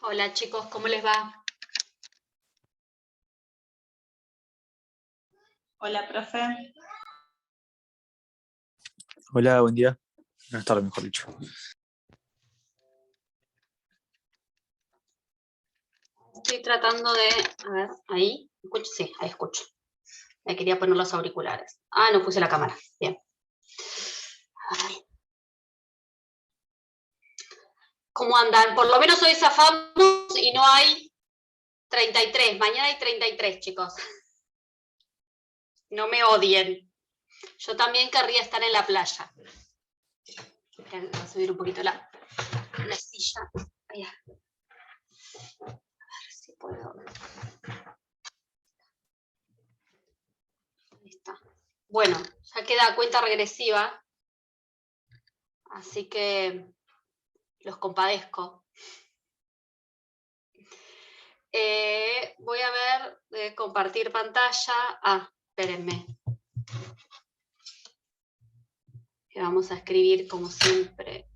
Hola chicos, ¿cómo les va? Hola, profe. Hola, buen día. Buenas tardes, mejor dicho. Estoy tratando de... A ver, ¿ahí? ¿Escucho? Sí, ahí escucho. Me quería poner los auriculares. Ah, no puse la cámara. Bien. Ay. ¿Cómo andan? Por lo menos hoy zafamos y no hay 33. Mañana hay 33, chicos. No me odien. Yo también querría estar en la playa. Voy a subir un poquito la silla. Ahí. A ver si puedo. Ahí está. Bueno, ya queda cuenta regresiva. Así que los compadezco. Voy a ver, compartir pantalla. Ah, espérenme. Que vamos a escribir como siempre.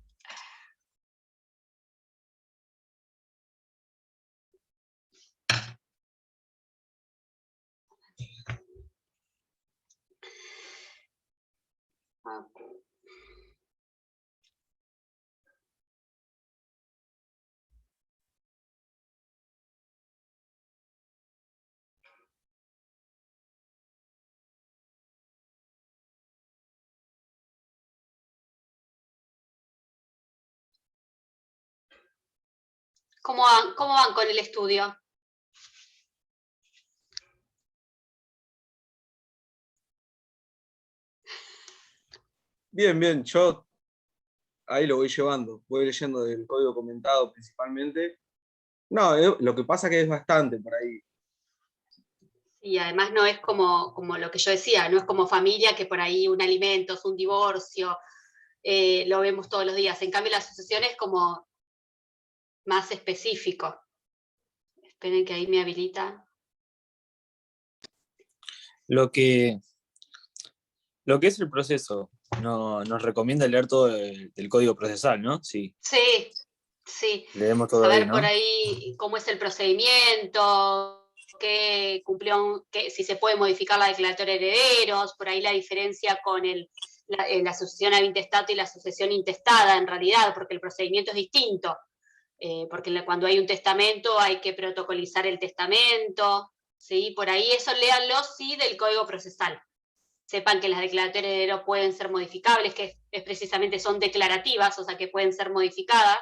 ¿Cómo van con el estudio? Bien, bien, yo ahí lo voy llevando, voy leyendo del código comentado principalmente. No, lo que pasa que es bastante por ahí. Y además no es como lo que yo decía, no es como familia que por ahí un alimento, es un divorcio, lo vemos todos los días. En cambio la asociación es como más específico. Esperen que ahí me habilita. Lo que es el proceso, nos recomienda leer todo el código procesal, ¿no? Sí. Sí. Leemos todo Saber ahí, ¿no? por ahí cómo es el procedimiento, qué cumplió, si se puede modificar la declaratoria de herederos, por ahí la diferencia con la sucesión ab intestato y la sucesión intestada en realidad, porque el procedimiento es distinto. Porque cuando hay un testamento hay que protocolizar el testamento, ¿sí? Por ahí eso léanlo, sí, del Código Procesal. Sepan que las declaratorias de heredero pueden ser modificables, que es precisamente son declarativas, o sea que pueden ser modificadas,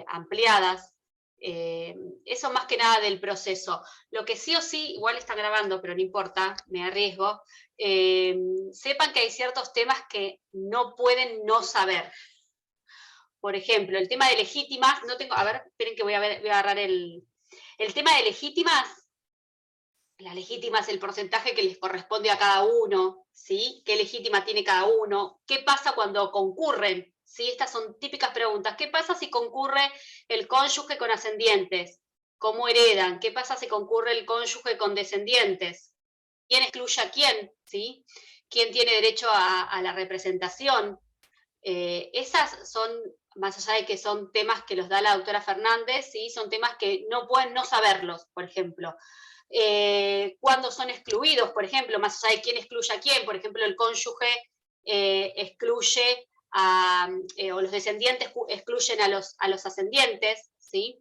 ampliadas. Eso más que nada del proceso. Lo que sí o sí, igual está grabando, pero no importa, me arriesgo, sepan que hay ciertos temas que no pueden no saber. Por ejemplo, el tema de legítimas, no tengo, a ver, esperen que voy a agarrar el tema de legítimas. La legítima es el porcentaje que les corresponde a cada uno, ¿sí? ¿Qué legítima tiene cada uno? ¿Qué pasa cuando concurren? ¿Sí? Estas son típicas preguntas. ¿Qué pasa si concurre el cónyuge con ascendientes? ¿Cómo heredan? ¿Qué pasa si concurre el cónyuge con descendientes? ¿Quién excluye a quién? ¿Sí? ¿Quién tiene derecho a la representación? Esas son, más allá de que son temas que los da la doctora Fernández, ¿sí? Son temas que no pueden no saberlos, por ejemplo. Cuando son excluidos, por ejemplo, más allá de quién excluye a quién, por ejemplo, el cónyuge excluye o los descendientes excluyen a los ascendientes, ¿sí?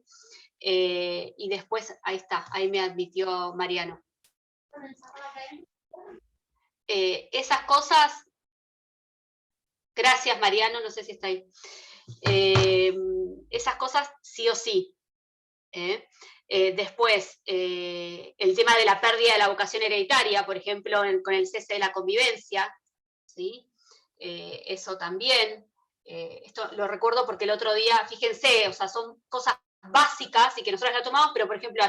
Y después, ahí está, ahí me admitió Mariano. Esas cosas, gracias Mariano, no sé si está ahí. Esas cosas sí o sí. Después, el tema de la pérdida de la vocación hereditaria, por ejemplo, con el cese de la convivencia, ¿sí? Eso también. Esto lo recuerdo porque el otro día, fíjense, o sea, son cosas básicas y que nosotros la tomamos, pero por ejemplo,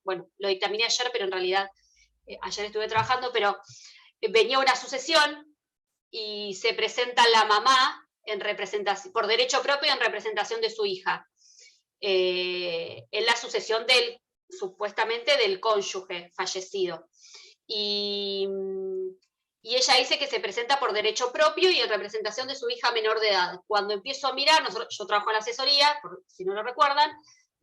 bueno, lo dictaminé ayer, pero en realidad ayer estuve trabajando, pero venía una sucesión y se presenta la mamá en representación, por derecho propio en representación de su hija. En la sucesión supuestamente del cónyuge fallecido. Y y ella dice que se presenta por derecho propio y en representación de su hija menor de edad. Cuando empiezo a mirar, yo trabajo en la asesoría, si no lo recuerdan,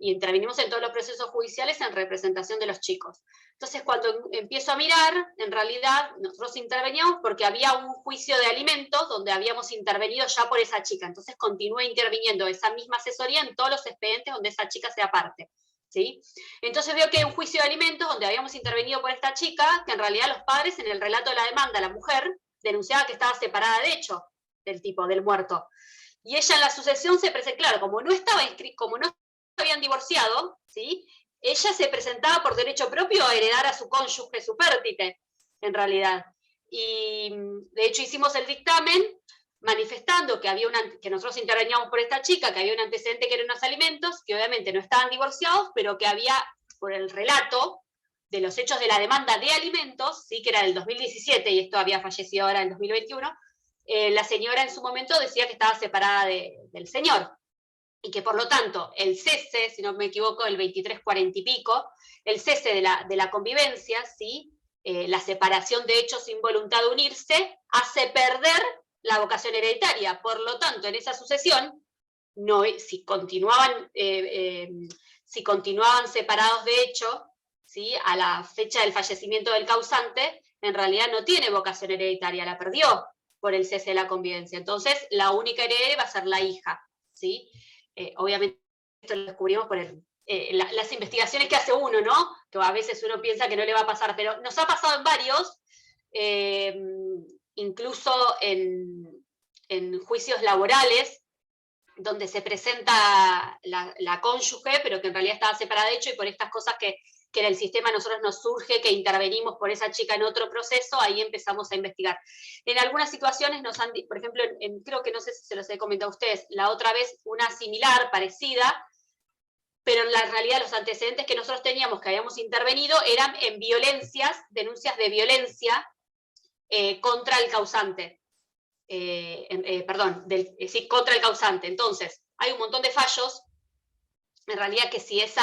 y intervenimos en todos los procesos judiciales en representación de los chicos. Entonces, cuando empiezo a mirar, en realidad, nosotros interveníamos porque había un juicio de alimentos donde habíamos intervenido ya por esa chica. Entonces, continúe interviniendo esa misma asesoría en todos los expedientes donde esa chica sea parte, ¿sí? Entonces veo que hay un juicio de alimentos donde habíamos intervenido por esta chica, que en realidad los padres, en el relato de la demanda, la mujer denunciaba que estaba separada de hecho del tipo, del muerto. Y ella en la sucesión se presentó, claro, como no habían divorciado, ¿sí? Ella se presentaba por derecho propio a heredar a su cónyuge supérstite, en realidad. Y de hecho hicimos el dictamen manifestando que nosotros interveníamos por esta chica, que había un antecedente que eran unos alimentos, que obviamente no estaban divorciados, pero que había, por el relato de los hechos de la demanda de alimentos, ¿sí? Que era del 2017, y esto había fallecido ahora en 2021, la señora en su momento decía que estaba separada del señor, y que por lo tanto el cese, si no me equivoco, el 2340 y pico, el cese de la convivencia, ¿sí? La separación de hechos sin voluntad de unirse, hace perder la vocación hereditaria. Por lo tanto, en esa sucesión, si continuaban separados de hecho, ¿sí? A la fecha del fallecimiento del causante, en realidad no tiene vocación hereditaria, la perdió por el cese de la convivencia. Entonces, la única heredera va a ser la hija, ¿sí? Obviamente esto lo descubrimos por las investigaciones que hace uno, ¿no? Que a veces uno piensa que no le va a pasar, pero nos ha pasado en varios, incluso en juicios laborales, donde se presenta la cónyuge, pero que en realidad estaba separada de hecho, y por estas cosas que en el sistema a nosotros nos surge, que intervenimos por esa chica en otro proceso, ahí empezamos a investigar. En algunas situaciones nos han, por ejemplo, creo que no sé si se los he comentado a ustedes, la otra vez una similar, parecida, pero en la realidad los antecedentes que nosotros teníamos, que habíamos intervenido, eran en denuncias de violencia contra el causante. Sí, contra el causante. Entonces, hay un montón de fallos, en realidad, que si ese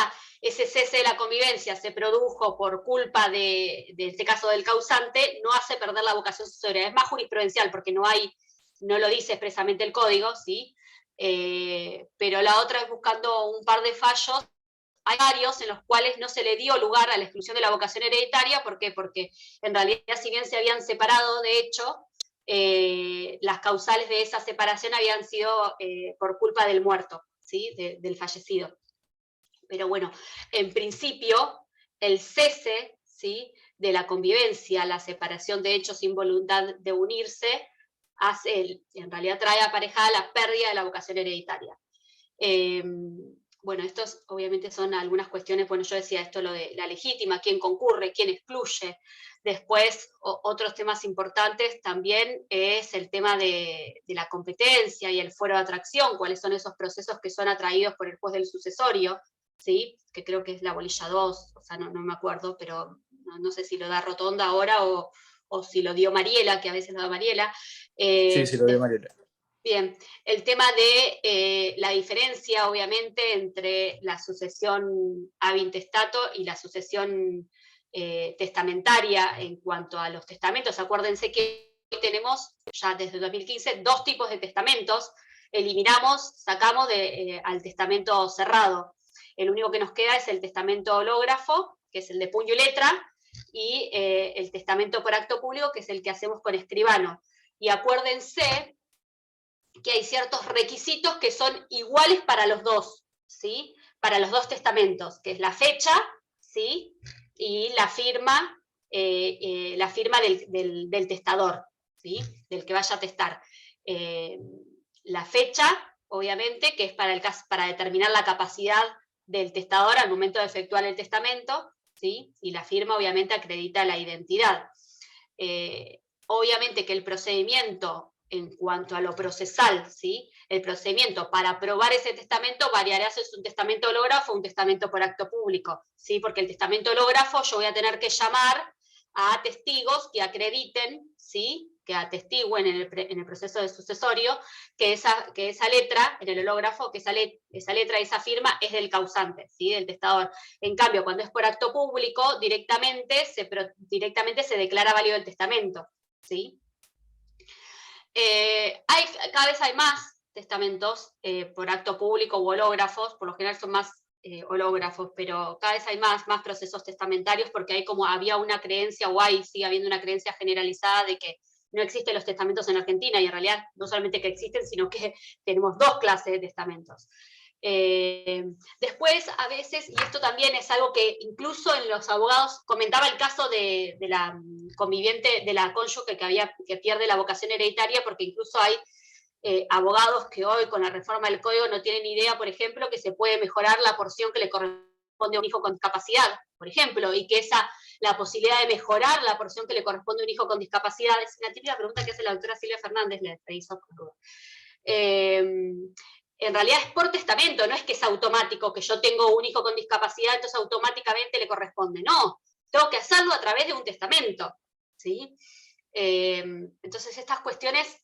cese de la convivencia se produjo por culpa de este caso del causante, no hace perder la vocación sucesoria. Es más jurisprudencial, porque no lo dice expresamente el código, ¿sí? Pero la otra es buscando un par de fallos. Hay varios en los cuales no se le dio lugar a la exclusión de la vocación hereditaria. ¿Por qué? Porque en realidad, si bien se habían separado de hecho, las causales de esa separación habían sido por culpa del muerto, ¿sí? Del fallecido. Pero bueno, en principio, el cese, ¿sí? De la convivencia, la separación de hechos sin voluntad de unirse, en realidad trae aparejada la pérdida de la vocación hereditaria. Bueno, estos obviamente son algunas cuestiones, bueno, yo decía esto, lo de la legítima, quién concurre, quién excluye. Después, otros temas importantes también es el tema de la competencia y el fuero de atracción, cuáles son esos procesos que son atraídos por el juez del sucesorio, ¿sí? Que creo que es la bolilla 2, o sea, no me acuerdo, pero no sé si lo da Rotonda ahora o si lo dio Mariela, que a veces lo da Mariela. Sí, lo dio Mariela. Bien, el tema de la diferencia, obviamente, entre la sucesión ab intestato y la sucesión testamentaria en cuanto a los testamentos. Acuérdense que hoy tenemos, ya desde 2015, 2 tipos de testamentos. Sacamos al testamento cerrado. El único que nos queda es el testamento hológrafo, que es el de puño y letra, y el testamento por acto público, que es el que hacemos con escribano. Y acuérdense que hay ciertos requisitos que son iguales para los dos, ¿sí? Para los dos testamentos, que es la fecha, ¿sí? Y la firma del testador, ¿sí? Del que vaya a testar. La fecha, obviamente, que es para determinar la capacidad del testador al momento de efectuar el testamento, ¿sí? Y la firma, obviamente, acredita la identidad. Obviamente que el procedimiento, en cuanto a lo procesal, ¿sí? El procedimiento para aprobar ese testamento variará si es un testamento hológrafo o un testamento por acto público, ¿sí? Porque el testamento hológrafo yo voy a tener que llamar a testigos que acrediten, ¿sí? Que atestiguen en el proceso de sucesorio que esa letra, en el hológrafo, que esa letra, esa firma es del causante, ¿sí? Del testador. En cambio, cuando es por acto público, directamente se declara válido el testamento. ¿sí? Cada vez hay más testamentos por acto público u hológrafos, por lo general son más hológrafos, pero cada vez hay más procesos testamentarios porque había una creencia, sigue habiendo una creencia generalizada de que no existen los testamentos en Argentina, y en realidad no solamente que existen, sino que tenemos dos clases de testamentos. Después, a veces, y esto también es algo que incluso en los abogados, comentaba el caso de la conviviente, de la cónyuge que pierde la vocación hereditaria, porque incluso hay abogados que hoy con la reforma del código no tienen idea, por ejemplo, que se puede mejorar la porción que le corresponde a un hijo con discapacidad, por ejemplo, y que la posibilidad de mejorar la porción que le corresponde a un hijo con discapacidad es una típica pregunta que hace la doctora Silvia Fernández, le hizo en realidad es por testamento, no es que es automático, que yo tengo un hijo con discapacidad, entonces automáticamente le corresponde, no, tengo que hacerlo a través de un testamento, ¿sí? Entonces estas cuestiones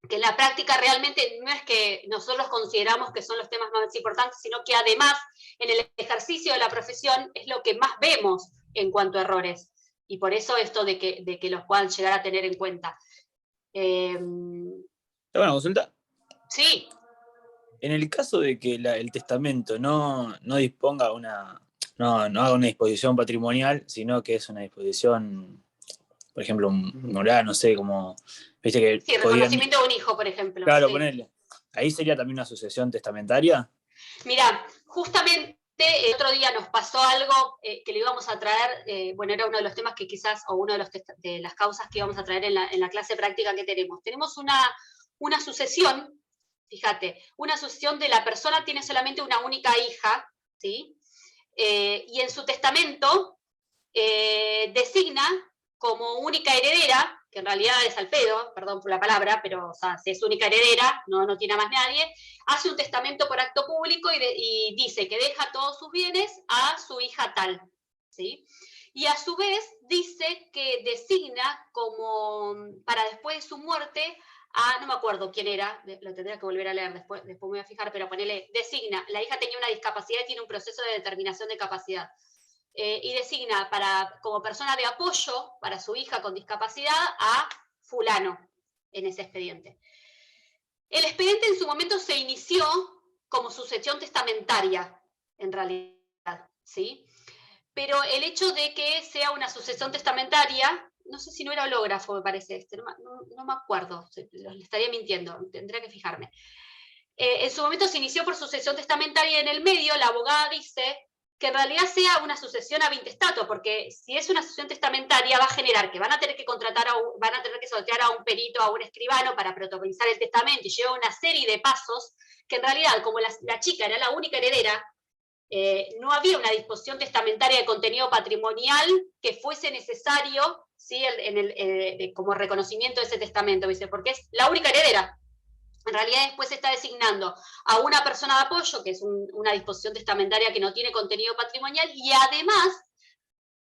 que en la práctica realmente no es que nosotros consideramos que son los temas más importantes, sino que además en el ejercicio de la profesión es lo que más vemos en cuanto a errores, y por eso esto de que los puedan llegar a tener en cuenta. Bueno, consulta. Sí. En el caso de que el testamento no disponga no haga una disposición patrimonial, sino que es una disposición, por ejemplo, moral, no sé, como, viste que... Sí, reconocimiento de un hijo, por ejemplo. Claro, sí. Ponerle. ¿Ahí sería también una sucesión testamentaria? Mirá, justamente el otro día nos pasó algo que le íbamos a traer, bueno, era uno de los temas que quizás, o una de las causas que íbamos a traer en la clase práctica que tenemos. Tenemos una sucesión, fíjate, una sucesión de la persona tiene solamente una única hija, ¿sí? Y en su testamento designa como única heredera, que en realidad es al pedo, perdón por la palabra, pero o sea, si es única heredera, no tiene a más nadie, hace un testamento por acto público y dice que deja todos sus bienes a su hija tal, ¿sí? Y a su vez dice que designa como, para después de su muerte, no me acuerdo quién era, lo tendría que volver a leer, después me voy a fijar, pero ponele, designa, la hija tenía una discapacidad y tiene un proceso de determinación de capacidad. Y designa como persona de apoyo para su hija con discapacidad a fulano en ese expediente. El expediente en su momento se inició como sucesión testamentaria, en realidad, ¿sí? Pero el hecho de que sea una sucesión testamentaria, no sé si no era hológrafo, me parece, no me acuerdo, le estaría mintiendo, tendría que fijarme. En su momento se inició por sucesión testamentaria, y en el medio la abogada dice que en realidad sea una sucesión ab intestato, porque si es una sucesión testamentaria va a generar que van a tener que solicitar a un perito, a un escribano para protocolizar el testamento, y lleva una serie de pasos que en realidad, como la chica era la única heredera, no había una disposición testamentaria de contenido patrimonial que fuese necesario, ¿sí? Como reconocimiento de ese testamento, ¿viste? Porque es la única heredera. En realidad después se está designando a una persona de apoyo, que es una disposición testamentaria que no tiene contenido patrimonial, y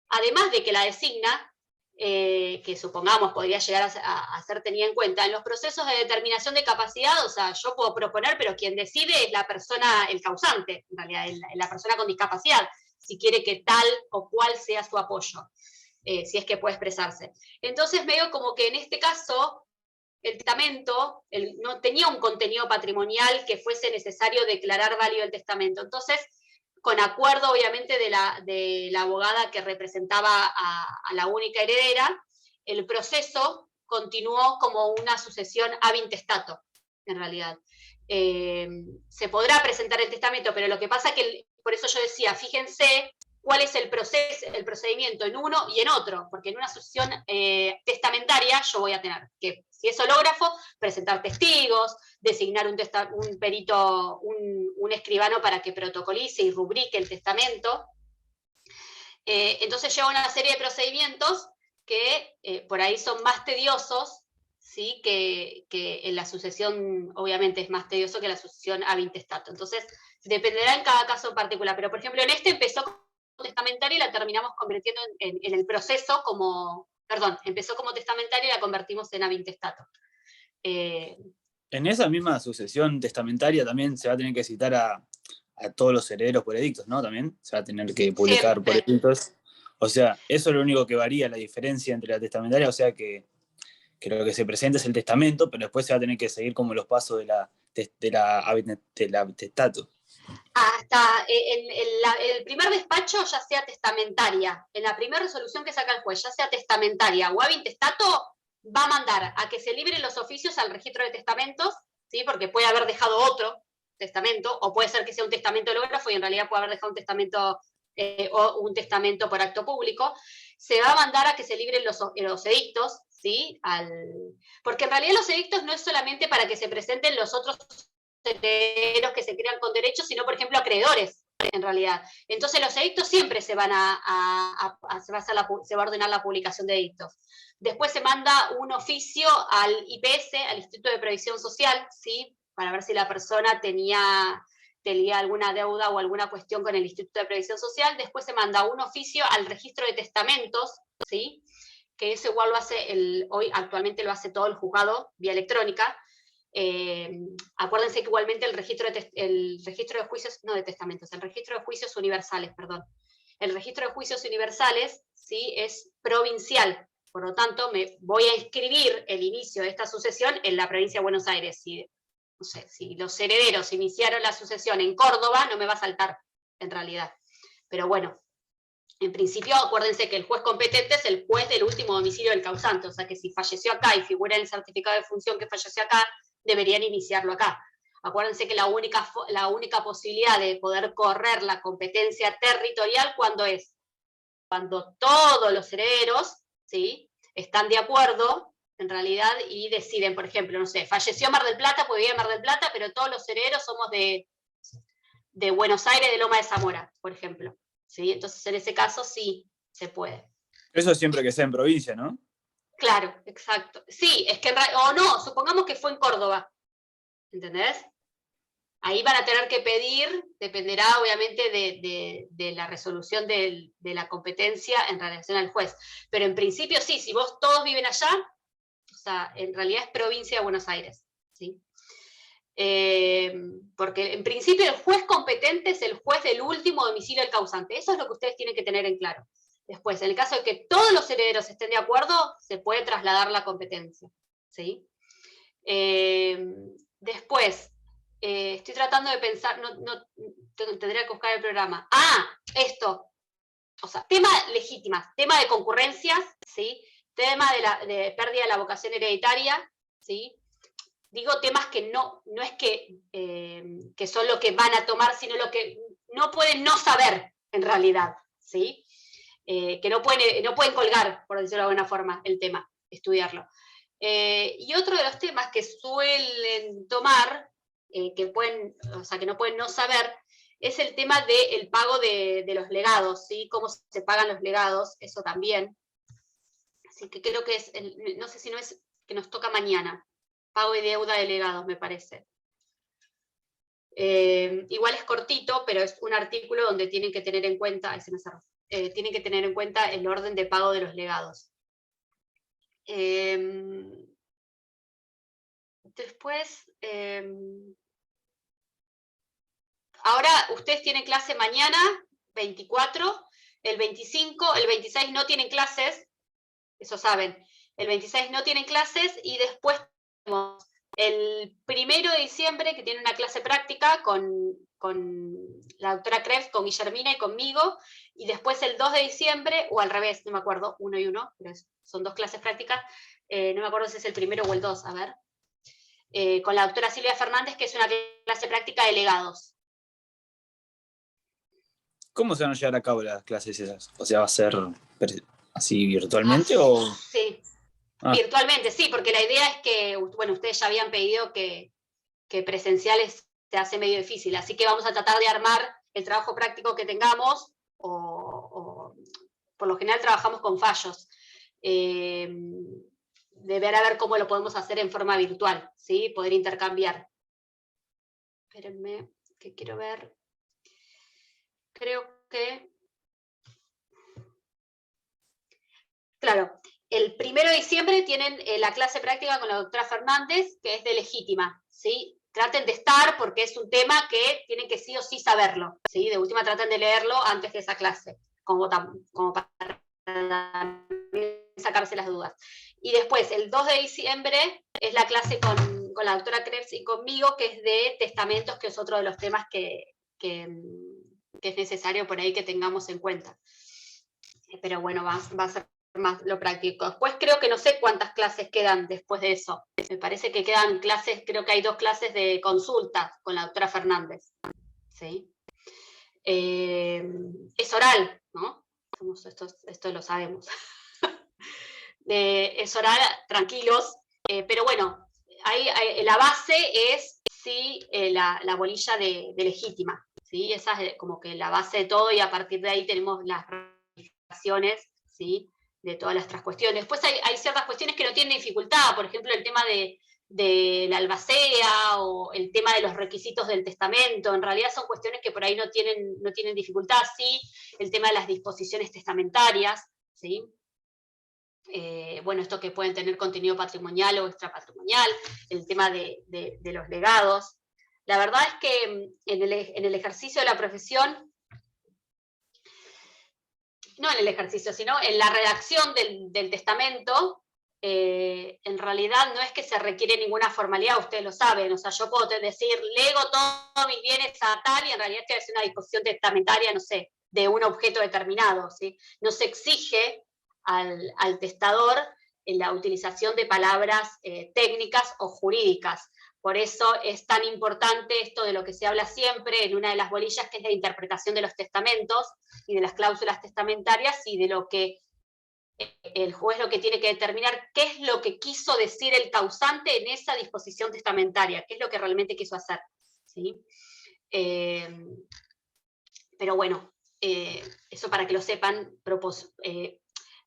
además de que la designa, que supongamos podría llegar a ser tenida en cuenta, en los procesos de determinación de capacidad, o sea, yo puedo proponer, pero quien decide es la persona, el causante, en realidad, la persona con discapacidad, si quiere que tal o cual sea su apoyo, si es que puede expresarse. Entonces veo como que en este caso el testamento no tenía un contenido patrimonial que fuese necesario declarar válido el testamento. Entonces, con acuerdo obviamente de la abogada que representaba a la única heredera, el proceso continuó como una sucesión ab intestato, en realidad. Se podrá presentar el testamento, pero lo que pasa es que, por eso yo decía, fíjense cuál es el procedimiento en uno y en otro, porque en una sucesión testamentaria yo voy a tener que, si es hológrafo, presentar testigos, designar un perito, un escribano para que protocolice y rubrique el testamento. Entonces lleva una serie de procedimientos que por ahí son más tediosos, ¿sí? que en la sucesión, obviamente es más tedioso que la sucesión ab intestato. Entonces, dependerá en cada caso en particular, pero por ejemplo en este empezó testamentaria y la terminamos convirtiendo en el proceso empezó como testamentaria y la convertimos en ab intestato. En esa misma sucesión testamentaria también se va a tener que citar a todos los herederos por edictos, ¿no? También se va a tener que publicar por edictos. O sea, eso es lo único que varía, la diferencia entre la testamentaria, o sea que que lo que se presenta es el testamento, pero después se va a tener que seguir como los pasos de la testato. Hasta el primer despacho, ya sea testamentaria, en la primera resolución que saca el juez, ya sea testamentaria o intestato, va a mandar a que se libren los oficios al registro de testamentos, ¿sí? Porque puede haber dejado otro testamento, o puede ser que sea un testamento hológrafo y en realidad puede haber dejado un testamento o un testamento por acto público. Se va a mandar a que se libren los edictos, ¿sí? Porque en realidad los edictos no es solamente para que se presenten los otros herederos que se crean con derechos, sino, por ejemplo, acreedores, en realidad. Entonces, los edictos siempre se va a ordenar la publicación de edictos. Después se manda un oficio al IPS, al Instituto de Previsión Social, ¿sí? Para ver si la persona tenía alguna deuda o alguna cuestión con el Instituto de Previsión Social. Después se manda un oficio al registro de testamentos, ¿sí? Que eso igual lo hace hoy actualmente lo hace todo el juzgado vía electrónica. Acuérdense que igualmente el registro de juicios, no de testamentos, el registro de juicios universales, perdón. El registro de juicios universales, ¿sí? Es provincial, por lo tanto me voy a inscribir el inicio de esta sucesión en la provincia de Buenos Aires. No sé, si los herederos iniciaron la sucesión en Córdoba, no me va a saltar, en realidad. Pero bueno, en principio, acuérdense que el juez competente es el juez del último domicilio del causante, o sea que si falleció acá y figura en el certificado de función que falleció acá, deberían iniciarlo acá. Acuérdense que la única posibilidad de poder correr la competencia territorial, ¿cuándo es? Cuando todos los herederos, ¿sí? Están de acuerdo, en realidad, y deciden, por ejemplo, no sé, falleció Mar del Plata, pues vivía en Mar del Plata, pero todos los herederos somos de Buenos Aires, de Loma de Zamora, por ejemplo. ¿Sí? Entonces, en ese caso, sí se puede. Eso siempre que sea en provincia, ¿no? Claro, exacto. Sí, es que, o no, supongamos que fue en Córdoba, ¿entendés? Ahí van a tener que pedir, dependerá obviamente de la resolución de la competencia en relación al juez. Pero en principio sí, si vos todos viven allá, o sea, en realidad es provincia de Buenos Aires, ¿sí? Porque en principio el juez competente es el juez del último domicilio del causante. Eso es lo que ustedes tienen que tener en claro. Después, en el caso de que todos los herederos estén de acuerdo, se puede trasladar la competencia, ¿sí? Después, estoy tratando de pensar, tendría que buscar el programa. Esto, o sea, tema legítimas, tema de concurrencias, ¿sí? Tema de pérdida de la vocación hereditaria, ¿sí? Digo temas que no es que son lo que van a tomar, sino lo que no pueden no saber, en realidad, ¿sí? Que no pueden colgar, por decirlo de alguna forma, el tema, estudiarlo. Y otro de los temas que suelen tomar, que no pueden no saber, es el tema del pago de los legados, ¿sí? Cómo se pagan los legados, eso también. Así que creo que no sé si no es que nos toca mañana. Pago y deuda de legados, me parece. Igual es cortito, pero es un artículo donde tienen que tener en cuenta, tienen que tener en cuenta el orden de pago de los legados. Después, ahora ustedes tienen clase mañana, 24, el 25, el 26 no tienen clases, eso saben. El 26 no tienen clases y después tenemos el 1 de diciembre, que tiene una clase práctica con la doctora Krebs, con Guillermina y conmigo, y después el 2 de diciembre, o al revés, no me acuerdo, 1 y 1, pero son 2 clases prácticas, no me acuerdo si es el 1 o el 2, a ver, con la doctora Silvia Fernández, que es una clase práctica de legados. ¿Cómo se van a llevar a cabo las clases esas? O sea, ¿va a ser así virtualmente o...? Sí. Virtualmente, sí, porque la idea es que, bueno, ustedes ya habían pedido que presenciales se hace medio difícil, así que vamos a tratar de armar el trabajo práctico que tengamos, o por lo general trabajamos con fallos, de ver a ver cómo lo podemos hacer en forma virtual, ¿sí? Poder intercambiar. Espérenme, que quiero ver. Creo que... Claro. El 1 de diciembre tienen la clase práctica con la doctora Fernández, que es de legítima, ¿sí? Traten de estar porque es un tema que tienen que sí o sí saberlo, ¿sí? De última traten de leerlo antes de esa clase, como para sacarse las dudas. Y después, el 2 de diciembre, es la clase con la doctora Krebs y conmigo, que es de testamentos, que es otro de los temas que es necesario por ahí que tengamos en cuenta. Pero bueno, va a ser más lo práctico. Después creo que no sé cuántas clases quedan después de eso. Me parece que quedan clases, creo que hay 2 clases de consulta con la doctora Fernández. ¿Sí? Es oral, ¿no? Esto lo sabemos. Es oral, tranquilos, pero bueno, la base es sí, la bolilla de legítima, ¿sí? Esa es como que la base de todo, y a partir de ahí tenemos las ramificaciones, ¿sí? De todas las otras cuestiones. Después hay ciertas cuestiones que no tienen dificultad, por ejemplo, el tema de la albacea o el tema de los requisitos del testamento. En realidad son cuestiones que por ahí no tienen dificultad, sí, el tema de las disposiciones testamentarias, ¿sí? Bueno, esto que pueden tener contenido patrimonial o extrapatrimonial, el tema de los legados. La verdad es que en el ejercicio de la profesión, no en el ejercicio, sino en la redacción del testamento, en realidad no es que se requiere ninguna formalidad, ustedes lo saben, o sea, yo puedo decir, lego todos mis bienes a tal, y en realidad estoy haciendo una disposición testamentaria, no sé, de un objeto determinado, ¿sí? No se exige al testador en la utilización de palabras técnicas o jurídicas. Por eso es tan importante esto de lo que se habla siempre en una de las bolillas, que es la interpretación de los testamentos y de las cláusulas testamentarias, y de lo que el juez lo que tiene que determinar qué es lo que quiso decir el causante en esa disposición testamentaria, qué es lo que realmente quiso hacer, ¿sí? Pero bueno, eso para que lo sepan,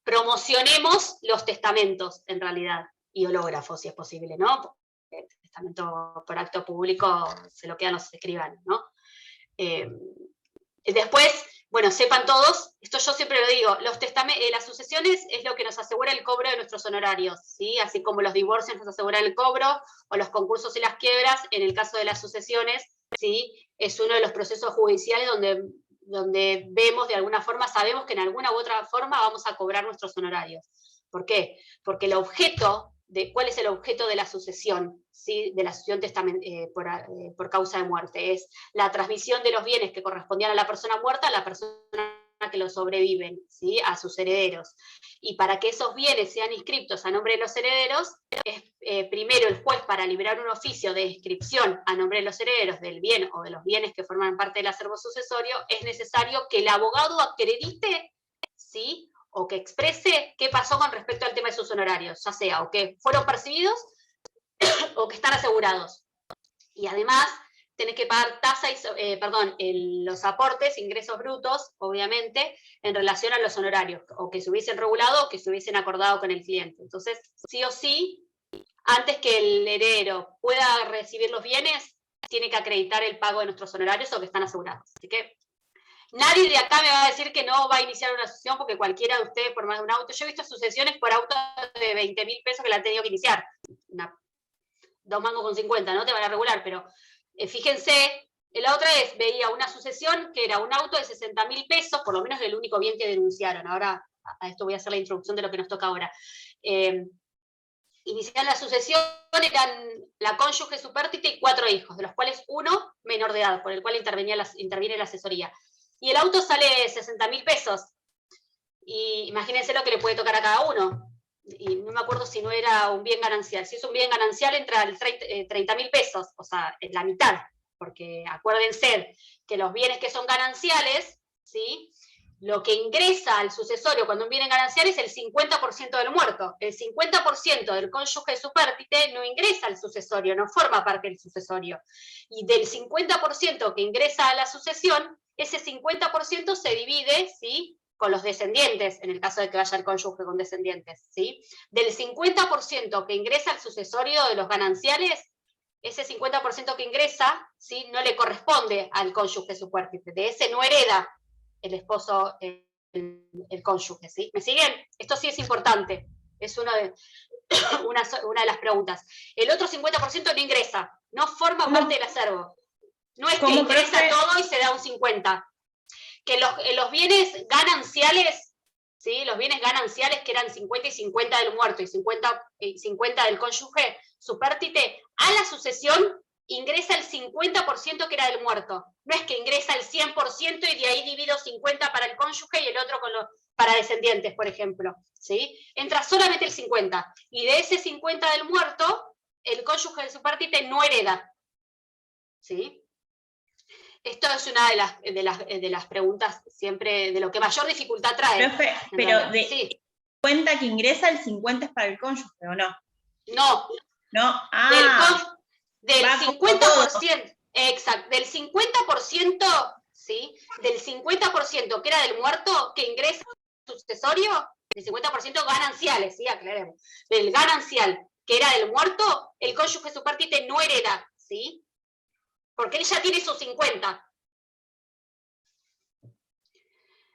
promocionemos los testamentos, en realidad, y hológrafos, si es posible, ¿no? El testamento por acto público se lo quedan los escribanos, ¿no? Después, bueno, sepan todos, esto yo siempre lo digo, las sucesiones es lo que nos asegura el cobro de nuestros honorarios, ¿sí? Así como los divorcios nos aseguran el cobro, o los concursos y las quiebras, en el caso de las sucesiones, ¿sí? Es uno de los procesos judiciales donde vemos, de alguna forma, sabemos que en alguna u otra forma vamos a cobrar nuestros honorarios. ¿Por qué? Porque ¿cuál es el objeto de la sucesión? ¿Sí? De la sucesión por causa de muerte. Es la transmisión de los bienes que correspondían a la persona muerta a la persona que los sobreviven, ¿sí? A sus herederos. Y para que esos bienes sean inscriptos a nombre de los herederos, primero el juez, para liberar un oficio de inscripción a nombre de los herederos del bien o de los bienes que forman parte del acervo sucesorio, es necesario que el abogado acredite, ¿sí? O que exprese qué pasó con respecto al tema de sus honorarios, ya sea o que fueron percibidos o que están asegurados. Y además, tenés que pagar los aportes, ingresos brutos, obviamente, en relación a los honorarios, o que se hubiesen regulado o que se hubiesen acordado con el cliente. Entonces, sí o sí, antes que el heredero pueda recibir los bienes, tiene que acreditar el pago de nuestros honorarios o que están asegurados. Así que nadie de acá me va a decir que no va a iniciar una sucesión, porque cualquiera de ustedes, por más de un auto, yo he visto sucesiones por autos de 20.000 pesos que la han tenido que iniciar. 2 mangos con 50, no te van a regular, pero fíjense, la otra vez veía una sucesión que era un auto de 60.000 pesos, por lo menos el único bien que denunciaron. Ahora, a esto voy a hacer la introducción de lo que nos toca ahora. Iniciaron la sucesión, eran la cónyuge supérstite y 4 hijos, de los cuales uno menor de edad, por el cual interviene la asesoría. Y el auto sale 60.000 pesos. Y imagínense lo que le puede tocar a cada uno. Y no me acuerdo si no era un bien ganancial. Si es un bien ganancial, entra el 30.000 pesos, o sea, es la mitad. Porque acuérdense que los bienes que son gananciales, ¿sí? Lo que ingresa al sucesorio cuando un bien es ganancial es el 50% del muerto. El 50% del cónyuge supérstite no ingresa al sucesorio, no forma parte del sucesorio. Y del 50% que ingresa a la sucesión, ese 50% se divide, ¿sí?, con los descendientes, en el caso de que vaya el cónyuge con descendientes, ¿sí? Del 50% que ingresa al sucesorio de los gananciales, ese 50% que ingresa, ¿sí?, no le corresponde al cónyuge supérstite, de ese no hereda el esposo, el cónyuge, ¿sí? ¿Me siguen? Esto sí es importante, es una de las preguntas. El otro 50% no ingresa, no forma parte del acervo. No es que ingresa todo y se da un 50%. Que los bienes gananciales, ¿sí? Los bienes gananciales que eran 50 y 50 del muerto y 50 del cónyuge supérstite, a la sucesión ingresa el 50% que era del muerto. No es que ingresa el 100% y de ahí divido 50 para el cónyuge y el otro para descendientes, por ejemplo, ¿sí? Entra solamente el 50. Y de ese 50 del muerto, el cónyuge del supérstite no hereda, ¿sí? Esto es una de las preguntas siempre, de lo que mayor dificultad trae. Pero sí. cuenta que ingresa el 50 es para el cónyuge, ¿o no? No. No, del 50%, exacto, del 50%, ¿sí? Del 50% que era del muerto, que ingresa al sucesorio, del 50% gananciales, ¿sí? Aclaremos. Del ganancial, que era del muerto, el cónyuge supérstite no hereda, ¿sí? Porque él ya tiene sus 50.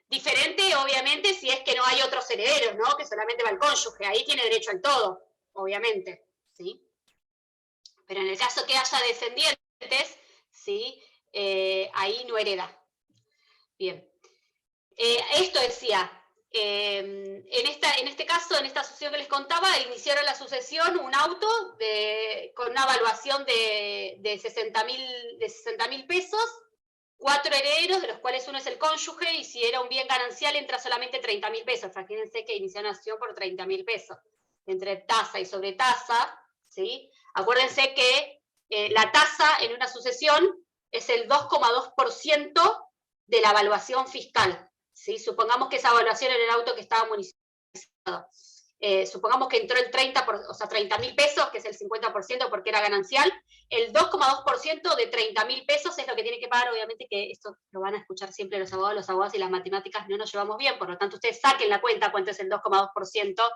Diferente, obviamente, si es que no hay otros herederos, ¿no? Que solamente va el cónyuge, ahí tiene derecho al todo, obviamente, ¿sí? Pero en el caso que haya descendientes, ¿sí? Ahí no hereda. Bien. Esto decía, en este caso, en esta sucesión que les contaba, iniciaron la sucesión un auto con una evaluación de 60.000 pesos, 4 herederos, de los cuales uno es el cónyuge, y si era un bien ganancial entra solamente 30.000 pesos. Imagínense que inició una acción por 30.000 pesos. Entre tasa y sobretasa, ¿sí? Acuérdense que la tasa en una sucesión es el 2,2% de la evaluación fiscal, ¿sí? Supongamos que esa evaluación en el auto que estaba municipalizado. Supongamos que entró el 30.000 pesos, que es el 50% porque era ganancial, el 2,2% de 30.000 pesos es lo que tiene que pagar. Obviamente que esto lo van a escuchar siempre los abogados y las matemáticas no nos llevamos bien, por lo tanto ustedes saquen la cuenta cuánto es el 2,2%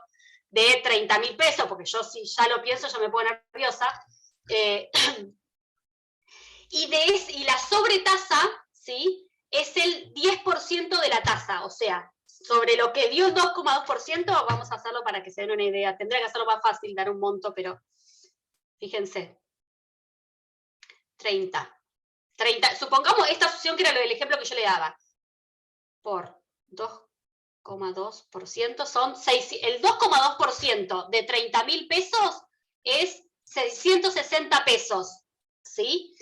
de 30.000 pesos, porque yo si ya lo pienso ya me pongo nerviosa. Y la sobretasa, ¿sí? Es el 10% de la tasa, o sea, sobre lo que dio el 2,2%, vamos a hacerlo para que se den una idea. Tendría que hacerlo más fácil, dar un monto, pero fíjense. 30. Supongamos esta sucesión que era el ejemplo que yo le daba. Por 2,2% son el 2,2% de 30.000 pesos es 660 pesos, ¿sí?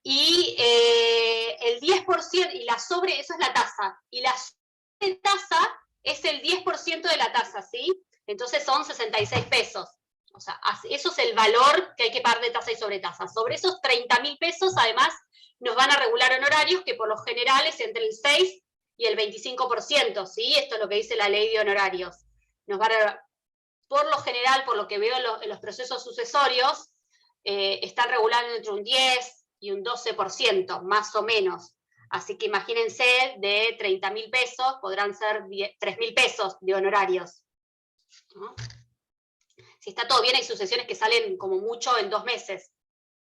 Y el 10%, y eso es la tasa, y la tasa es el 10% de la tasa, ¿sí? Entonces son 66 pesos. O sea, eso es el valor que hay que pagar de tasa y sobretasa. Sobre esos 30.000 pesos, además, nos van a regular honorarios que por lo general es entre el 6 y el 25%, ¿sí? Esto es lo que dice la ley de honorarios. Por lo general, por lo que veo en los procesos sucesorios, están regulando entre un 10 y un 12%, más o menos. Así que imagínense, de 30.000 pesos podrán ser 3.000 pesos de honorarios, ¿no? Si está todo bien, hay sucesiones que salen como mucho en 2 meses,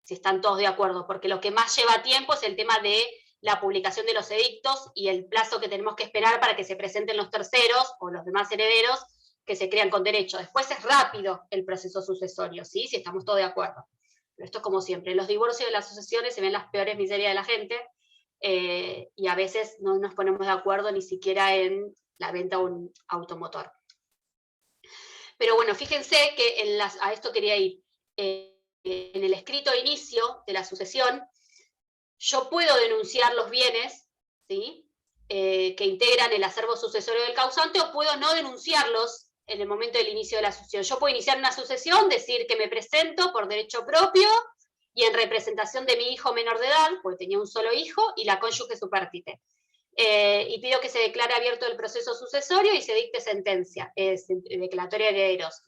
si están todos de acuerdo, porque lo que más lleva tiempo es el tema de la publicación de los edictos y el plazo que tenemos que esperar para que se presenten los terceros o los demás herederos que se crean con derecho. Después es rápido el proceso sucesorio, ¿sí? Si estamos todos de acuerdo. Pero esto es como siempre. En los divorcios y las sucesiones se ven las peores miserias de la gente, y a veces no nos ponemos de acuerdo ni siquiera en la venta de un automotor. Pero bueno, fíjense que a esto quería ir. En el escrito de inicio de la sucesión, yo puedo denunciar los bienes, ¿sí? Que integran el acervo sucesorio del causante, o puedo no denunciarlos en el momento del inicio de la sucesión. Yo puedo iniciar una sucesión, decir que me presento por derecho propio y en representación de mi hijo menor de edad, porque tenía un solo hijo, y la cónyuge supérstite. Y pido que se declare abierto el proceso sucesorio y se dicte sentencia, declaratoria de herederos.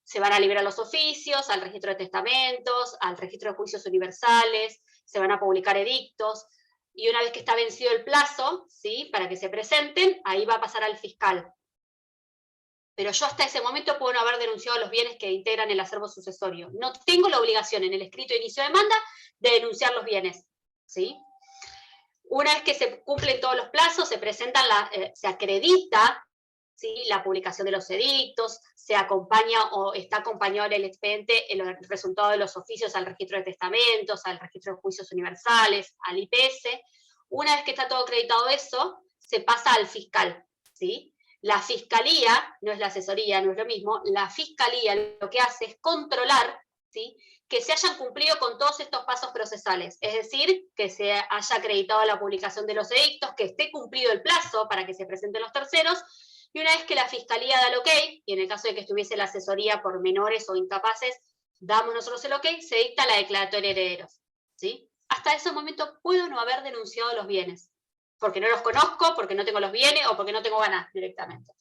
Se van a liberar los oficios, al registro de testamentos, al registro de juicios universales, se van a publicar edictos, y una vez que está vencido el plazo, ¿sí? Para que se presenten, ahí va a pasar al fiscal. Pero yo hasta ese momento puedo no haber denunciado los bienes que integran el acervo sucesorio. No tengo la obligación en el escrito de inicio de demanda de denunciar los bienes, ¿sí? Una vez que se cumplen todos los plazos, se acredita, ¿sí? La publicación de los edictos, se acompaña o está acompañado en el expediente el resultado de los oficios al registro de testamentos, al registro de juicios universales, al IPS. Una vez que está todo acreditado eso, se pasa al fiscal, ¿sí? La fiscalía, no es la asesoría, no es lo mismo, la fiscalía lo que hace es controlar, ¿sí?, que se hayan cumplido con todos estos pasos procesales, es decir, que se haya acreditado la publicación de los edictos, que esté cumplido el plazo para que se presenten los terceros, y una vez que la fiscalía da el ok, y en el caso de que estuviese la asesoría por menores o incapaces, damos nosotros el ok, se dicta la declaratoria de herederos, ¿sí? Hasta ese momento puedo no haber denunciado los bienes, porque no los conozco, porque no tengo los bienes o porque no tengo ganas directamente.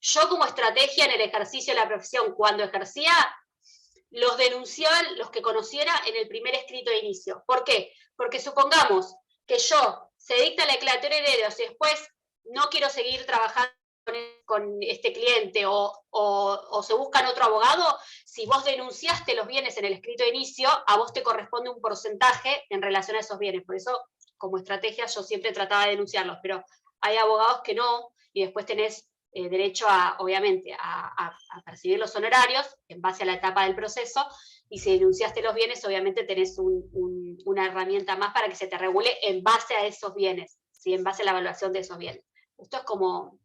Yo como estrategia en el ejercicio de la profesión, cuando ejercía, los denunciaban los que conociera en el primer escrito de inicio. ¿Por qué? Porque supongamos que yo se dicta la declaratoria de herederos y después no quiero seguir trabajando con este cliente o se buscan otro abogado, si vos denunciaste los bienes en el escrito de inicio, a vos te corresponde un porcentaje en relación a esos bienes. Por eso, como estrategia, yo siempre trataba de denunciarlos, pero hay abogados que no, y después tenés derecho a, obviamente, a percibir los honorarios en base a la etapa del proceso, y si denunciaste los bienes, obviamente tenés una herramienta más para que se te regule en base a esos bienes, ¿sí?, en base a la evaluación de esos bienes. Esto es como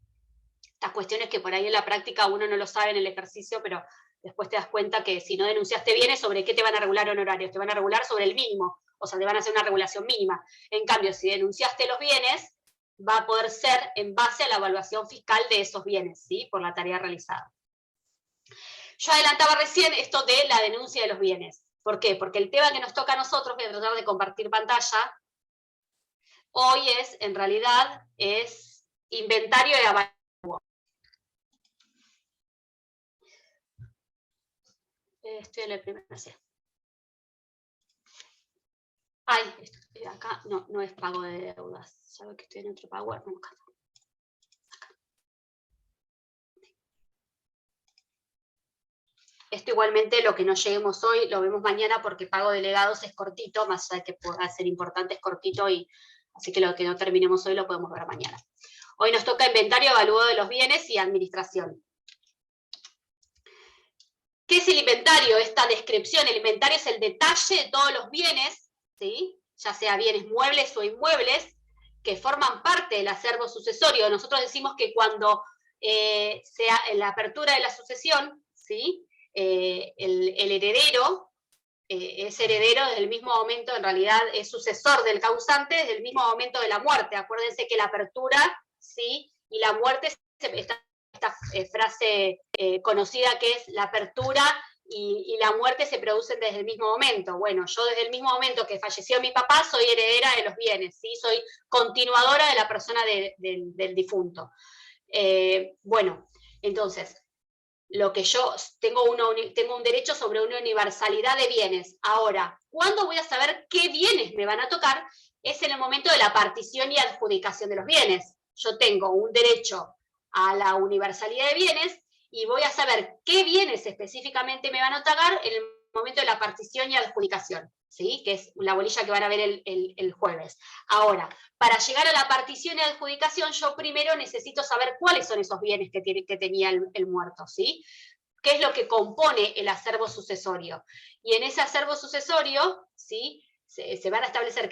estas cuestiones que por ahí en la práctica uno no lo sabe en el ejercicio, pero después te das cuenta que si no denunciaste bienes, ¿sobre qué te van a regular honorarios? Te van a regular sobre el mínimo, o sea, te van a hacer una regulación mínima. En cambio, si denunciaste los bienes, va a poder ser en base a la evaluación fiscal de esos bienes, ¿sí?, por la tarea realizada. Yo adelantaba recién esto de la denuncia de los bienes. ¿Por qué? Porque el tema que nos toca a nosotros, voy a tratar de compartir pantalla, hoy es, en realidad, es inventario de aval. Estoy en el primer, no sé. Ay, acá no es pago de deudas. Sabe que estoy en otro Power. Vamos acá. Esto igualmente, lo que no lleguemos hoy, lo vemos mañana porque pago de legados es cortito, más allá de que pueda ser importante, es cortito, y así que lo que no terminemos hoy lo podemos ver mañana. Hoy nos toca inventario, avalúo de los bienes y administración. ¿Qué es el inventario? Esta descripción, el inventario es el detalle de todos los bienes, ¿sí?, ya sea bienes muebles o inmuebles, que forman parte del acervo sucesorio. Nosotros decimos que cuando sea en la apertura de la sucesión, ¿sí?, el heredero es heredero desde el mismo momento, en realidad es sucesor del causante desde el mismo momento de la muerte. Acuérdense que la apertura, ¿sí?, y la muerte, esta frase conocida que es la apertura y la muerte se producen desde el mismo momento. Bueno, yo desde el mismo momento que falleció mi papá soy heredera de los bienes, ¿sí?, soy continuadora de la persona del difunto. Bueno, entonces, lo que yo tengo un derecho sobre una universalidad de bienes. Ahora, ¿cuándo voy a saber qué bienes me van a tocar? Es en el momento de la partición y adjudicación de los bienes. Yo tengo un derecho a la universalidad de bienes y voy a saber qué bienes específicamente me van a tocar en el momento de la partición y adjudicación, ¿sí?, que es la bolilla que van a ver el jueves. Ahora, para llegar a la partición y adjudicación, yo primero necesito saber cuáles son esos bienes que tenía el muerto, ¿sí? ¿Qué es lo que compone el acervo sucesorio? Y en ese acervo sucesorio, ¿sí?, se van a establecer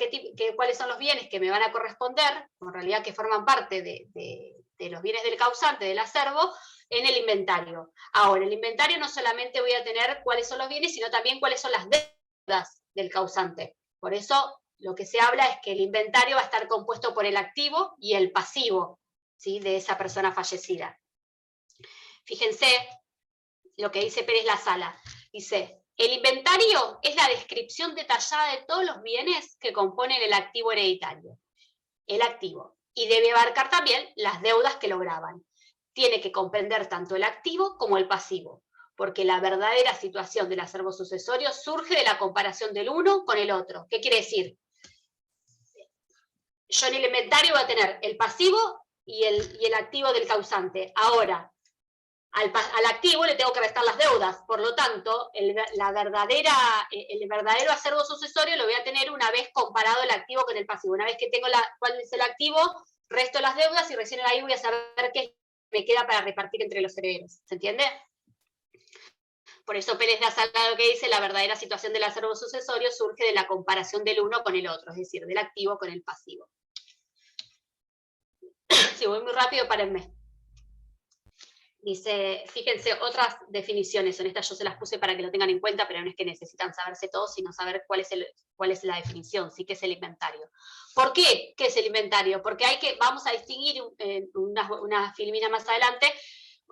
cuáles son los bienes que me van a corresponder, en realidad que forman parte de los bienes del causante, del acervo, en el inventario. Ahora, el inventario no solamente voy a tener cuáles son los bienes, sino también cuáles son las deudas del causante. Por eso, lo que se habla es que el inventario va a estar compuesto por el activo y el pasivo, ¿sí?, de esa persona fallecida. Fíjense lo que dice Pérez La Sala. Dice, el inventario es la descripción detallada de todos los bienes que componen el activo hereditario. El activo. Y debe abarcar también las deudas que lo gravan. Tiene que comprender tanto el activo como el pasivo, porque la verdadera situación del acervo sucesorio surge de la comparación del uno con el otro. ¿Qué quiere decir? Yo en el inventario voy a tener el pasivo y el activo del causante. Ahora, al activo le tengo que restar las deudas, por lo tanto, el verdadero acervo sucesorio lo voy a tener una vez comparado el activo con el pasivo. Una vez que tengo cuál es el activo, resto las deudas y recién ahí voy a saber qué me queda para repartir entre los herederos. ¿Se entiende? Por eso Pérez La Sala lo que dice, la verdadera situación del acervo sucesorio surge de la comparación del uno con el otro, es decir, del activo con el pasivo. Si voy muy rápido, párenme. Dice, fíjense, otras definiciones, en estas yo se las puse para que lo tengan en cuenta, pero no es que necesitan saberse todo, sino saber cuál es la definición, sí, qué es el inventario. ¿Por qué? ¿Qué es el inventario? Porque vamos a distinguir una filmina más adelante,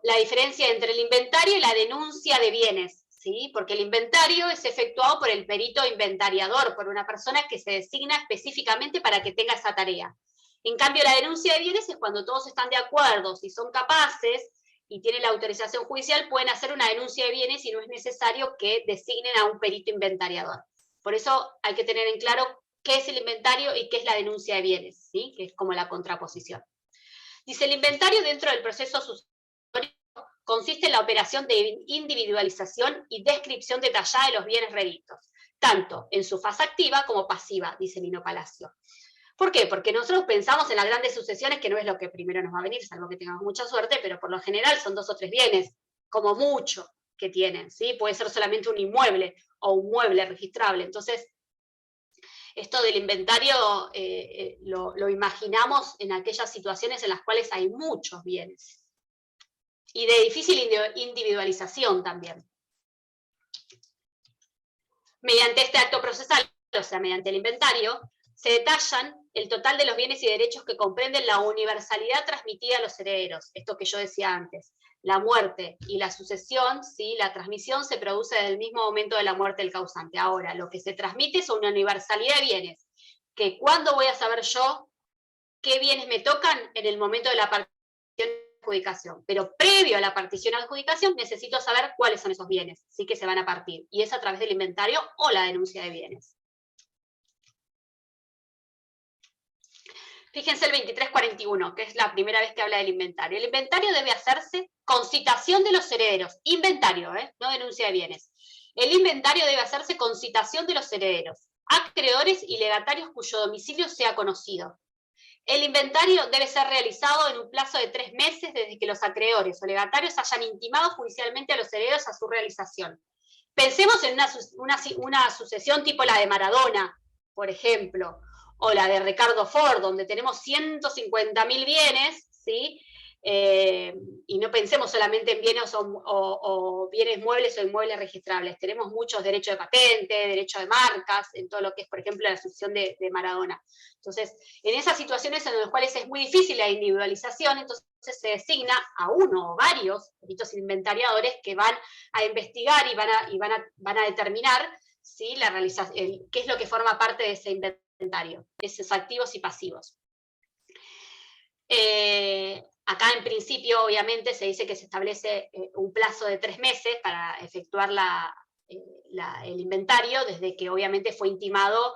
la diferencia entre el inventario y la denuncia de bienes, ¿sí? Porque el inventario es efectuado por el perito inventariador, por una persona que se designa específicamente para que tenga esa tarea. En cambio, la denuncia de bienes es cuando todos están de acuerdo, si son capaces y tienen la autorización judicial, pueden hacer una denuncia de bienes y no es necesario que designen a un perito inventariador. Por eso hay que tener en claro qué es el inventario y qué es la denuncia de bienes, ¿sí? Que es como la contraposición. Dice, el inventario dentro del proceso sucesorio consiste en la operación de individualización y descripción detallada de los bienes revistos, tanto en su fase activa como pasiva, dice Lino Palacio. ¿Por qué? Porque nosotros pensamos en las grandes sucesiones, que no es lo que primero nos va a venir, salvo que tengamos mucha suerte, pero por lo general son 2 o 3 bienes, como mucho, que tienen, ¿sí? Puede ser solamente un inmueble o un mueble registrable. Entonces, esto del inventario lo imaginamos en aquellas situaciones en las cuales hay muchos bienes. Y de difícil individualización también. Mediante este acto procesal, o sea, mediante el inventario, se detallan el total de los bienes y derechos que comprenden la universalidad transmitida a los herederos. Esto que yo decía antes. La muerte y la sucesión, ¿sí? La transmisión se produce desde el mismo momento de la muerte del causante. Ahora, lo que se transmite es una universalidad de bienes. Que ¿cuándo voy a saber yo qué bienes me tocan? En el momento de la partición y adjudicación. Pero previo a la partición y adjudicación necesito saber cuáles son esos bienes, ¿sí? Que se van a partir. Y es a través del inventario o la denuncia de bienes. Fíjense el 2341, que es la primera vez que habla del inventario. El inventario debe hacerse con citación de los herederos. Inventario, no denuncia de bienes. El inventario debe hacerse con citación de los herederos, acreedores y legatarios cuyo domicilio sea conocido. El inventario debe ser realizado en un plazo de 3 meses desde que los acreedores o legatarios hayan intimado judicialmente a los herederos a su realización. Pensemos en una sucesión tipo la de Maradona, por ejemplo, o la de Ricardo Ford, donde tenemos 150.000 bienes, ¿sí? Y no pensemos solamente en bienes o bienes muebles o inmuebles registrables. Tenemos muchos derechos de patente, derechos de marcas, en todo lo que es, por ejemplo, la sucesión de Maradona. Entonces, en esas situaciones en las cuales es muy difícil la individualización, entonces se designa a uno o varios peritos inventariadores que van a investigar y van a determinar, ¿sí? Qué es lo que forma parte de ese inventario, esos activos y pasivos. Acá en principio, obviamente, se dice que se establece un plazo de 3 meses para efectuar el inventario, desde que obviamente fue intimado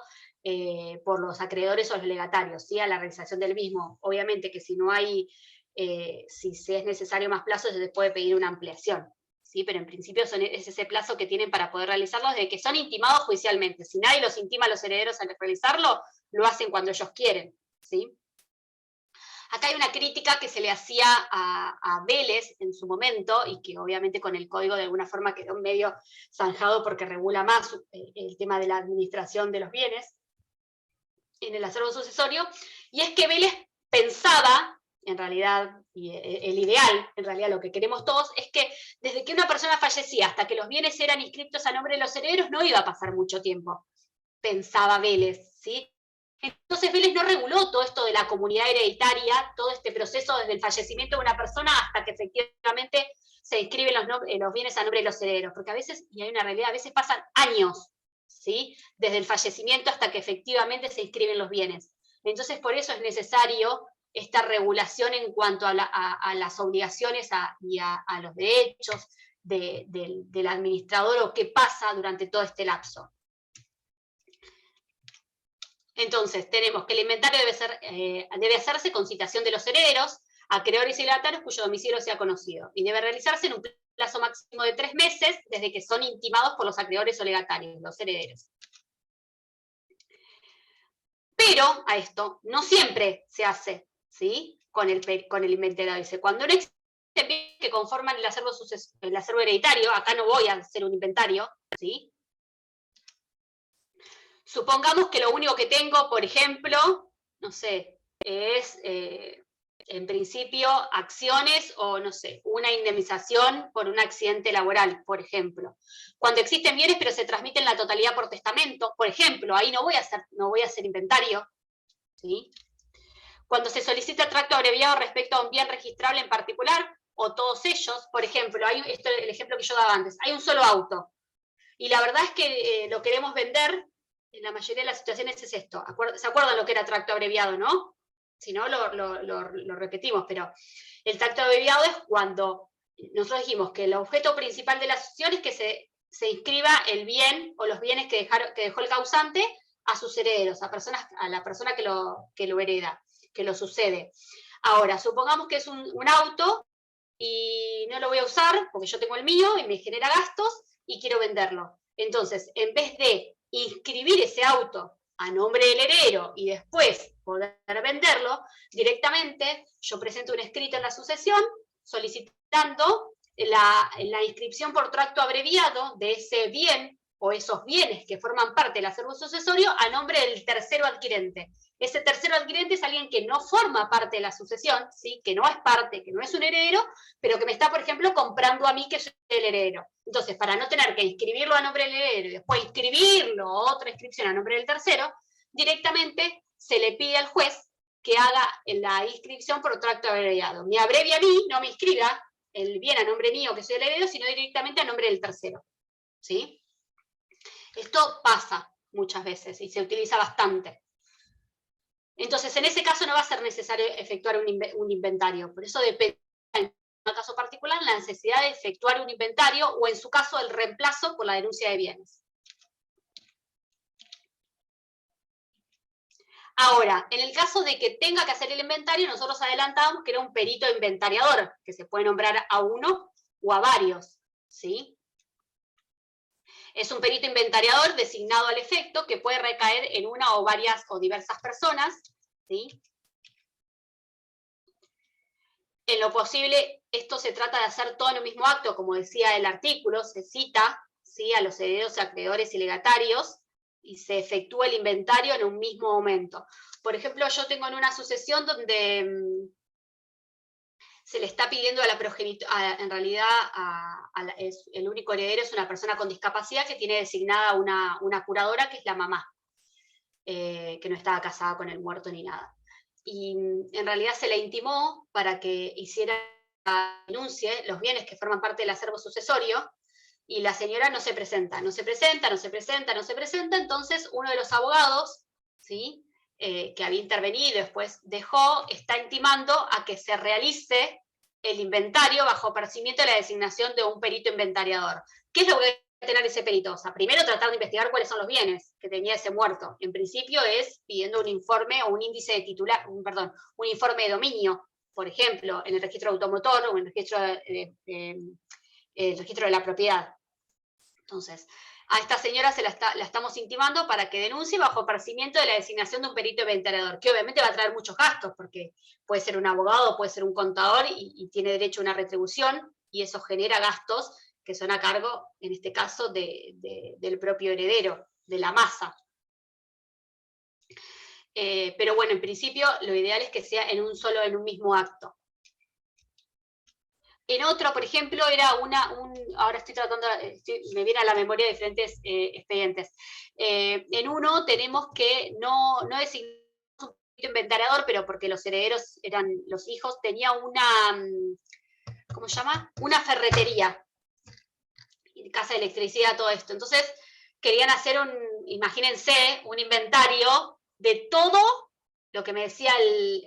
por los acreedores o los legatarios, ¿sí? A la realización del mismo. Obviamente que si no hay, si es necesario más plazo, se les puede pedir una ampliación, ¿sí? Pero en principio es ese plazo que tienen para poder realizarlo desde que son intimados judicialmente. Si nadie los intima a los herederos al realizarlo, lo hacen cuando ellos quieren, ¿sí? Acá hay una crítica que se le hacía a Vélez en su momento, y que obviamente con el código de alguna forma quedó medio zanjado porque regula más el tema de la administración de los bienes en el acervo sucesorio, y es que Vélez pensaba, en realidad, y el ideal, en realidad lo que queremos todos, es que desde que una persona fallecía hasta que los bienes eran inscritos a nombre de los herederos no iba a pasar mucho tiempo, pensaba Vélez, ¿sí? Entonces Vélez no reguló todo esto de la comunidad hereditaria, todo este proceso desde el fallecimiento de una persona hasta que efectivamente se inscriben los bienes a nombre de los herederos, porque a veces, y hay una realidad, a veces pasan años, ¿sí? Desde el fallecimiento hasta que efectivamente se inscriben los bienes. Entonces por eso es necesario esta regulación en cuanto a las obligaciones y a los derechos del administrador o qué pasa durante todo este lapso. Entonces, tenemos que el inventario debe hacerse con citación de los herederos, acreedores y legatarios cuyo domicilio sea conocido, y debe realizarse en un plazo máximo de 3 meses desde que son intimados por los acreedores o legatarios, los herederos. Pero a esto no siempre se hace, ¿sí? Con el inventario. Dice, cuando no existen bienes que conforman el acervo hereditario, acá no voy a hacer un inventario, ¿sí? Supongamos que lo único que tengo, por ejemplo, no sé, es en principio, acciones o, no sé, una indemnización por un accidente laboral, por ejemplo. Cuando existen bienes pero se transmiten la totalidad por testamento, por ejemplo, ahí no voy a hacer inventario, ¿sí? Cuando se solicita tracto abreviado respecto a un bien registrable en particular, o todos ellos, por ejemplo, esto es el ejemplo que yo daba antes, hay un solo auto, y la verdad es que lo queremos vender, en la mayoría de las situaciones es esto. ¿Se acuerdan lo que era tracto abreviado, no? Si no, lo repetimos, pero el tracto abreviado es cuando nosotros dijimos que el objeto principal de la sucesión es que se inscriba el bien o los bienes que dejó el causante a sus herederos, a la persona que lo hereda, que lo sucede. Ahora, supongamos que es un auto y no lo voy a usar porque yo tengo el mío y me genera gastos y quiero venderlo. Entonces, en vez de inscribir ese auto a nombre del heredero y después poder venderlo, directamente yo presento un escrito en la sucesión solicitando la inscripción por tracto abreviado de ese bien o esos bienes que forman parte del acervo sucesorio a nombre del tercero adquirente. Ese tercero adquirente es alguien que no forma parte de la sucesión, ¿sí? Que no es parte, que no es un heredero, pero que me está, por ejemplo, comprando a mí que soy el heredero. Entonces, para no tener que inscribirlo a nombre del heredero y después inscribirlo, otra inscripción a nombre del tercero, directamente se le pide al juez que haga la inscripción por tracto abreviado. Me abrevia a mí, no me inscriba el bien a nombre mío, que soy el heredero, sino directamente a nombre del tercero. ¿Sí? Esto pasa muchas veces y se utiliza bastante. Entonces, en ese caso no va a ser necesario efectuar un inventario. Por eso depende, en un caso particular, la necesidad de efectuar un inventario o, en su caso, el reemplazo por la denuncia de bienes. Ahora, en el caso de que tenga que hacer el inventario, nosotros adelantábamos que era un perito inventariador, que se puede nombrar a uno o a varios, ¿sí? Es un perito inventariador designado al efecto que puede recaer en una o varias o diversas personas, ¿sí? En lo posible, esto se trata de hacer todo en un mismo acto, como decía el artículo, se cita, ¿sí?, a los herederos, acreedores y legatarios, y se efectúa el inventario en un mismo momento. Por ejemplo, yo tengo en una sucesión donde se le está pidiendo a la progenitora, en realidad el único heredero es una persona con discapacidad que tiene designada una curadora, que es la mamá, que no estaba casada con el muerto ni nada. Y en realidad se le intimó para que hiciera denuncie los bienes que forman parte del acervo sucesorio, y la señora no se presenta, entonces uno de los abogados, ¿sí?, que había intervenido y después dejó, está intimando a que se realice el inventario bajo apercibimiento de la designación de un perito inventariador. ¿Qué es lo que debe tener ese perito? O sea, primero tratar de investigar cuáles son los bienes que tenía ese muerto. En principio es pidiendo un informe o un índice de titular, un informe de dominio, por ejemplo, en el registro automotor o en el registro el registro de la propiedad. Entonces, a esta señora la estamos intimando para que denuncie bajo apercibimiento de la designación de un perito inventariador, que obviamente va a traer muchos gastos, porque puede ser un abogado, puede ser un contador, y tiene derecho a una retribución, y eso genera gastos que son a cargo, en este caso, del propio heredero, de la masa. Pero bueno, en principio, lo ideal es que sea en un mismo acto. En otro, por ejemplo, era ahora estoy tratando, me viene a la memoria diferentes expedientes. En uno tenemos que no designamos un perito inventariador, pero porque los herederos eran los hijos, tenía ¿cómo se llama? Una ferretería, casa de electricidad, todo esto. Entonces, querían hacer imagínense, un inventario de todo lo que me decía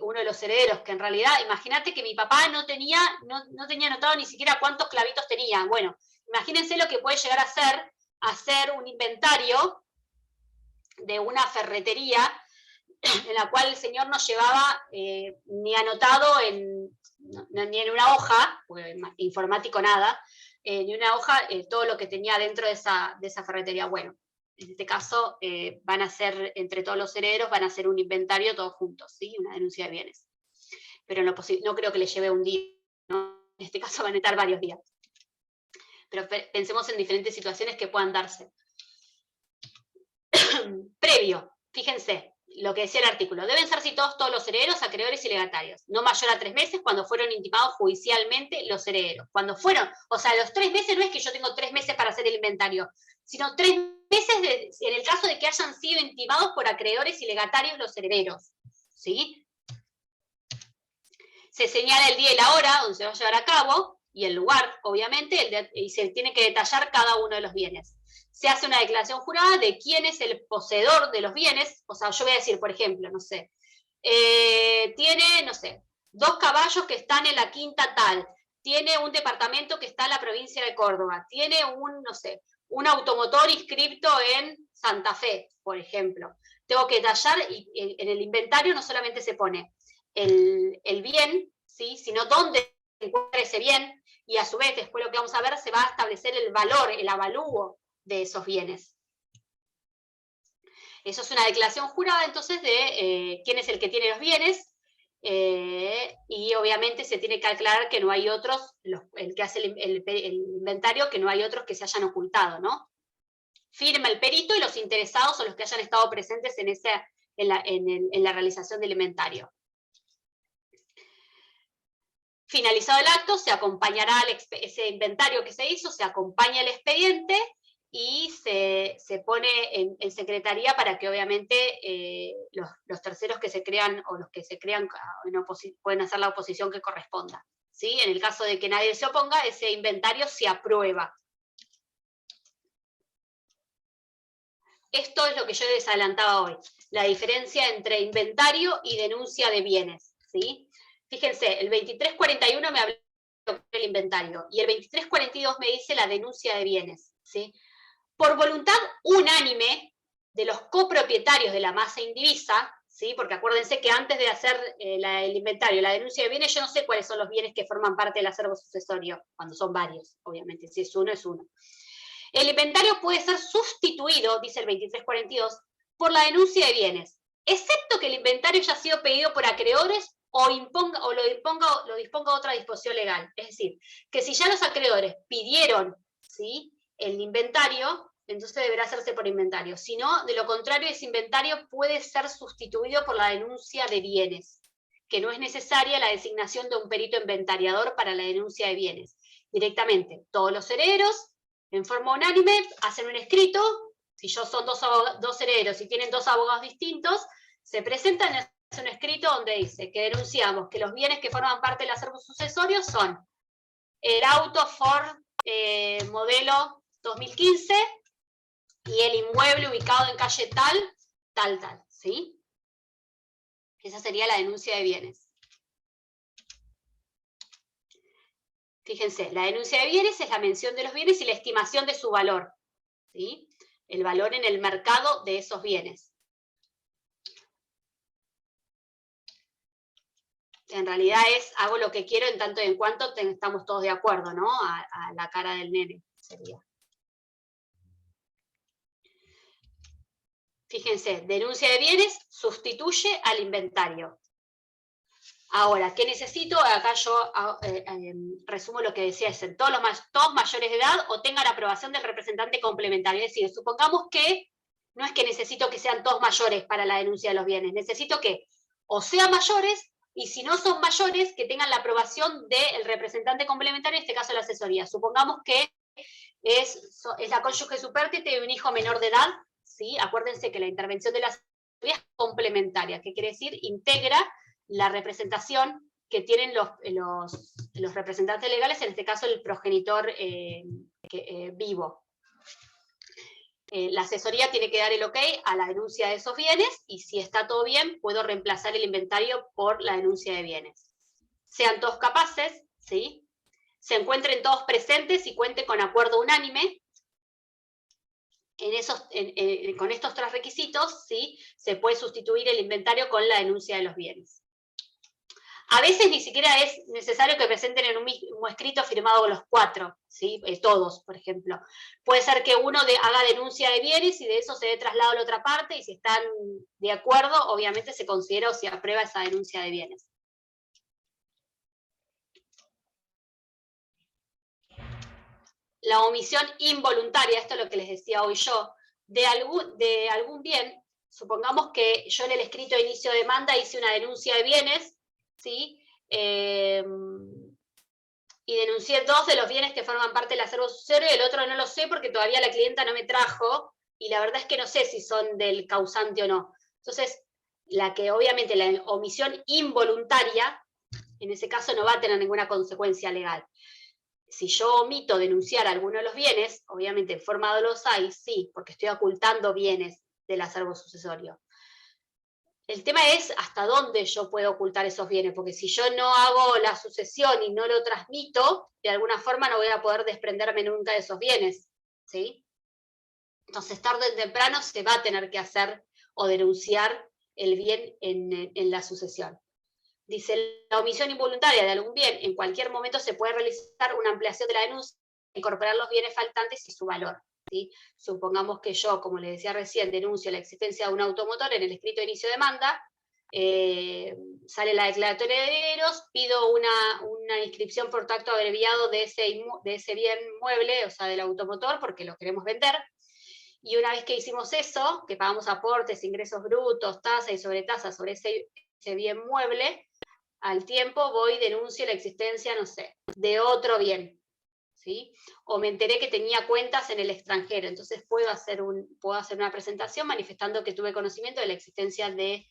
uno de los herederos, que en realidad, imagínate que mi papá no tenía anotado ni siquiera cuántos clavitos tenía. Bueno, imagínense lo que puede llegar a hacer un inventario de una ferretería en la cual el señor no llevaba ni anotado ni en una hoja, informático nada, ni una hoja, todo lo que tenía dentro de esa ferretería. Bueno, en este caso van a hacer, entre todos los herederos, van a hacer un inventario todos juntos, ¿sí? Una denuncia de bienes. Pero no creo que le lleve un día, ¿no? En este caso van a estar varios días. Pero pensemos en diferentes situaciones que puedan darse. Previo, fíjense, lo que decía el artículo, deben ser citados todos los herederos, acreedores y legatarios, no mayor a 3 meses cuando fueron intimados judicialmente los herederos. Cuando fueron, o sea, los 3 meses no es que yo tengo 3 meses para hacer el inventario, sino 3 meses en el caso de que hayan sido intimados por acreedores y legatarios los herederos, ¿sí? Se señala el día y la hora donde se va a llevar a cabo, y el lugar, obviamente, y se tiene que detallar cada uno de los bienes. Se hace una declaración jurada de quién es el poseedor de los bienes, o sea, yo voy a decir, por ejemplo, no sé, tiene, no sé, 2 caballos que están en la quinta tal, tiene un departamento que está en la provincia de Córdoba, tiene un, no sé, un automotor inscripto en Santa Fe, por ejemplo. Tengo que detallar, y en el inventario no solamente se pone el bien, ¿sí?, sino dónde se encuentra ese bien, y a su vez, después lo que vamos a ver, se va a establecer el valor, el avalúo de esos bienes. Eso es una declaración jurada, entonces, de quién es el que tiene los bienes, y obviamente se tiene que aclarar que no hay otros, el que hace el inventario, que no hay otros que se hayan ocultado, ¿no? Firma el perito y los interesados son los que hayan estado presentes en la realización del inventario. Finalizado el acto, se acompañará ese inventario que se hizo, se acompaña el expediente y se pone en secretaría para que obviamente los terceros que se crean o los que se crean pueden hacer la oposición que corresponda, ¿sí? En el caso de que nadie se oponga, ese inventario se aprueba. Esto es lo que yo les adelantaba hoy, la diferencia entre inventario y denuncia de bienes, ¿sí? Fíjense, el 2341 me habló del inventario y el 2342 me dice la denuncia de bienes, ¿sí? Por voluntad unánime de los copropietarios de la masa indivisa, ¿sí? Porque acuérdense que antes de hacer el inventario, la denuncia de bienes, yo no sé cuáles son los bienes que forman parte del acervo sucesorio, cuando son varios, obviamente, si es uno, es uno. El inventario puede ser sustituido, dice el 2342, por la denuncia de bienes, excepto que el inventario haya sido pedido por acreedores o lo disponga otra disposición legal. Es decir, que si ya los acreedores pidieron, ¿sí?, el inventario, entonces deberá hacerse por inventario. Si no, de lo contrario, ese inventario puede ser sustituido por la denuncia de bienes, que no es necesaria la designación de un perito inventariador para la denuncia de bienes. Directamente, todos los herederos, en forma unánime, hacen un escrito. Si son dos herederos y tienen 2 abogados distintos, se presentan en un escrito donde dice que denunciamos que los bienes que forman parte del acervo sucesorio son el auto Ford modelo 2015 y el inmueble ubicado en calle tal, ¿sí? Esa sería la denuncia de bienes. Fíjense, la denuncia de bienes es la mención de los bienes y la estimación de su valor, ¿sí? El valor en el mercado de esos bienes. En realidad es, hago lo que quiero en tanto y en cuanto estamos todos de acuerdo, ¿no? A la cara del nene, sería. Fíjense, denuncia de bienes sustituye al inventario. Ahora, ¿qué necesito? Acá yo resumo lo que decía, es todos mayores de edad o tengan la aprobación del representante complementario. Es decir, supongamos que no es que necesito que sean todos mayores para la denuncia de los bienes, necesito que o sean mayores, y si no son mayores, que tengan la aprobación del representante complementario, en este caso la asesoría. Supongamos que es la cónyuge supérstite de un hijo menor de edad, ¿sí? Acuérdense que la intervención de la asesoría es complementaria, que quiere decir integra la representación que tienen los representantes legales, en este caso el progenitor vivo. La asesoría tiene que dar el ok a la denuncia de esos bienes, y si está todo bien, puedo reemplazar el inventario por la denuncia de bienes. Sean todos capaces, ¿sí? Se encuentren todos presentes y cuente con acuerdo unánime. Con estos 3 requisitos, ¿sí?, se puede sustituir el inventario con la denuncia de los bienes. A veces ni siquiera es necesario que presenten en un mismo escrito firmado con los 4, ¿sí? Todos, por ejemplo. Puede ser que uno haga denuncia de bienes y de eso se dé traslado a la otra parte, y si están de acuerdo, obviamente se considera o se aprueba esa denuncia de bienes. La omisión involuntaria, esto es lo que les decía hoy yo, de algún bien supongamos que yo en el escrito de inicio de demanda hice una denuncia de bienes, ¿sí? Y denuncié 2 de los bienes que forman parte del acervo sucesorio, y el otro no lo sé porque todavía la clienta no me trajo, y la verdad es que no sé si son del causante o no. Entonces, obviamente la omisión involuntaria, en ese caso no va a tener ninguna consecuencia legal. Si yo omito denunciar alguno de los bienes, obviamente en forma dolosa, y sí, porque estoy ocultando bienes del acervo sucesorio. El tema es hasta dónde yo puedo ocultar esos bienes, porque si yo no hago la sucesión y no lo transmito, de alguna forma no voy a poder desprenderme nunca de esos bienes, ¿sí? Entonces, tarde o temprano se va a tener que hacer o denunciar el bien en la sucesión. Dice, la omisión involuntaria de algún bien, en cualquier momento se puede realizar una ampliación de la denuncia, incorporar los bienes faltantes y su valor. ¿Sí? Supongamos que yo, como les decía recién, denuncio la existencia de un automotor en el escrito de inicio de demanda, sale la declaratoria de herederos, pido una inscripción por tracto abreviado de ese bien mueble, o sea, del automotor, porque lo queremos vender, y una vez que hicimos eso, que pagamos aportes, ingresos brutos, tasa y sobretasa sobre ese bien mueble, al tiempo voy y denuncio la existencia, no sé, de otro bien, ¿sí? O me enteré que tenía cuentas en el extranjero, entonces puedo hacer una presentación manifestando que tuve conocimiento de la existencia de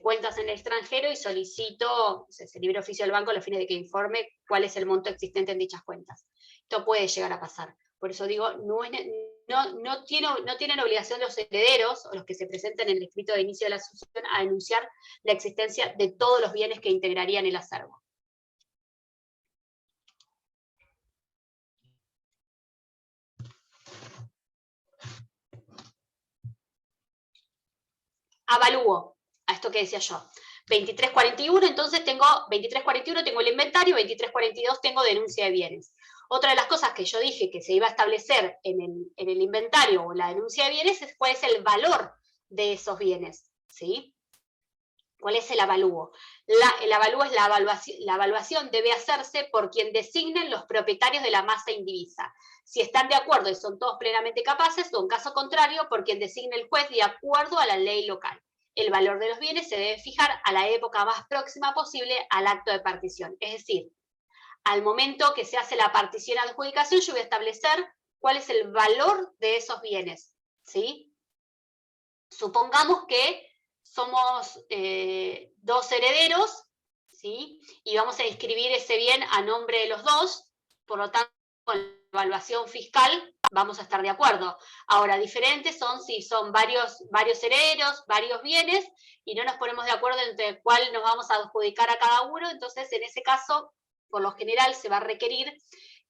cuentas en el extranjero y solicito ese libre oficio del banco a los fines de que informe cuál es el monto existente en dichas cuentas. Esto puede llegar a pasar. Por eso digo, no tienen obligación los herederos o los que se presenten en el escrito de inicio de la sucesión a denunciar la existencia de todos los bienes que integrarían el acervo. Avalúo, a esto que decía yo. 2341, entonces tengo 2341, tengo el inventario, 2342 tengo denuncia de bienes. Otra de las cosas que yo dije que se iba a establecer en el inventario o la denuncia de bienes es cuál es el valor de esos bienes, ¿sí? ¿Cuál es el avalúo? El avalúo es la evaluación debe hacerse por quien designen los propietarios de la masa indivisa. Si están de acuerdo y son todos plenamente capaces, o en caso contrario, por quien designe el juez de acuerdo a la ley local. El valor de los bienes se debe fijar a la época más próxima posible al acto de partición. Es decir, al momento que se hace la partición adjudicación, yo voy a establecer cuál es el valor de esos bienes, ¿sí? Supongamos que somos 2 herederos, ¿sí? Y vamos a inscribir ese bien a nombre de los 2, por lo tanto, con la evaluación fiscal vamos a estar de acuerdo. Ahora, diferentes son si son varios herederos, varios bienes, y no nos ponemos de acuerdo entre cuál nos vamos a adjudicar a cada uno, entonces en ese caso, por lo general, se va a requerir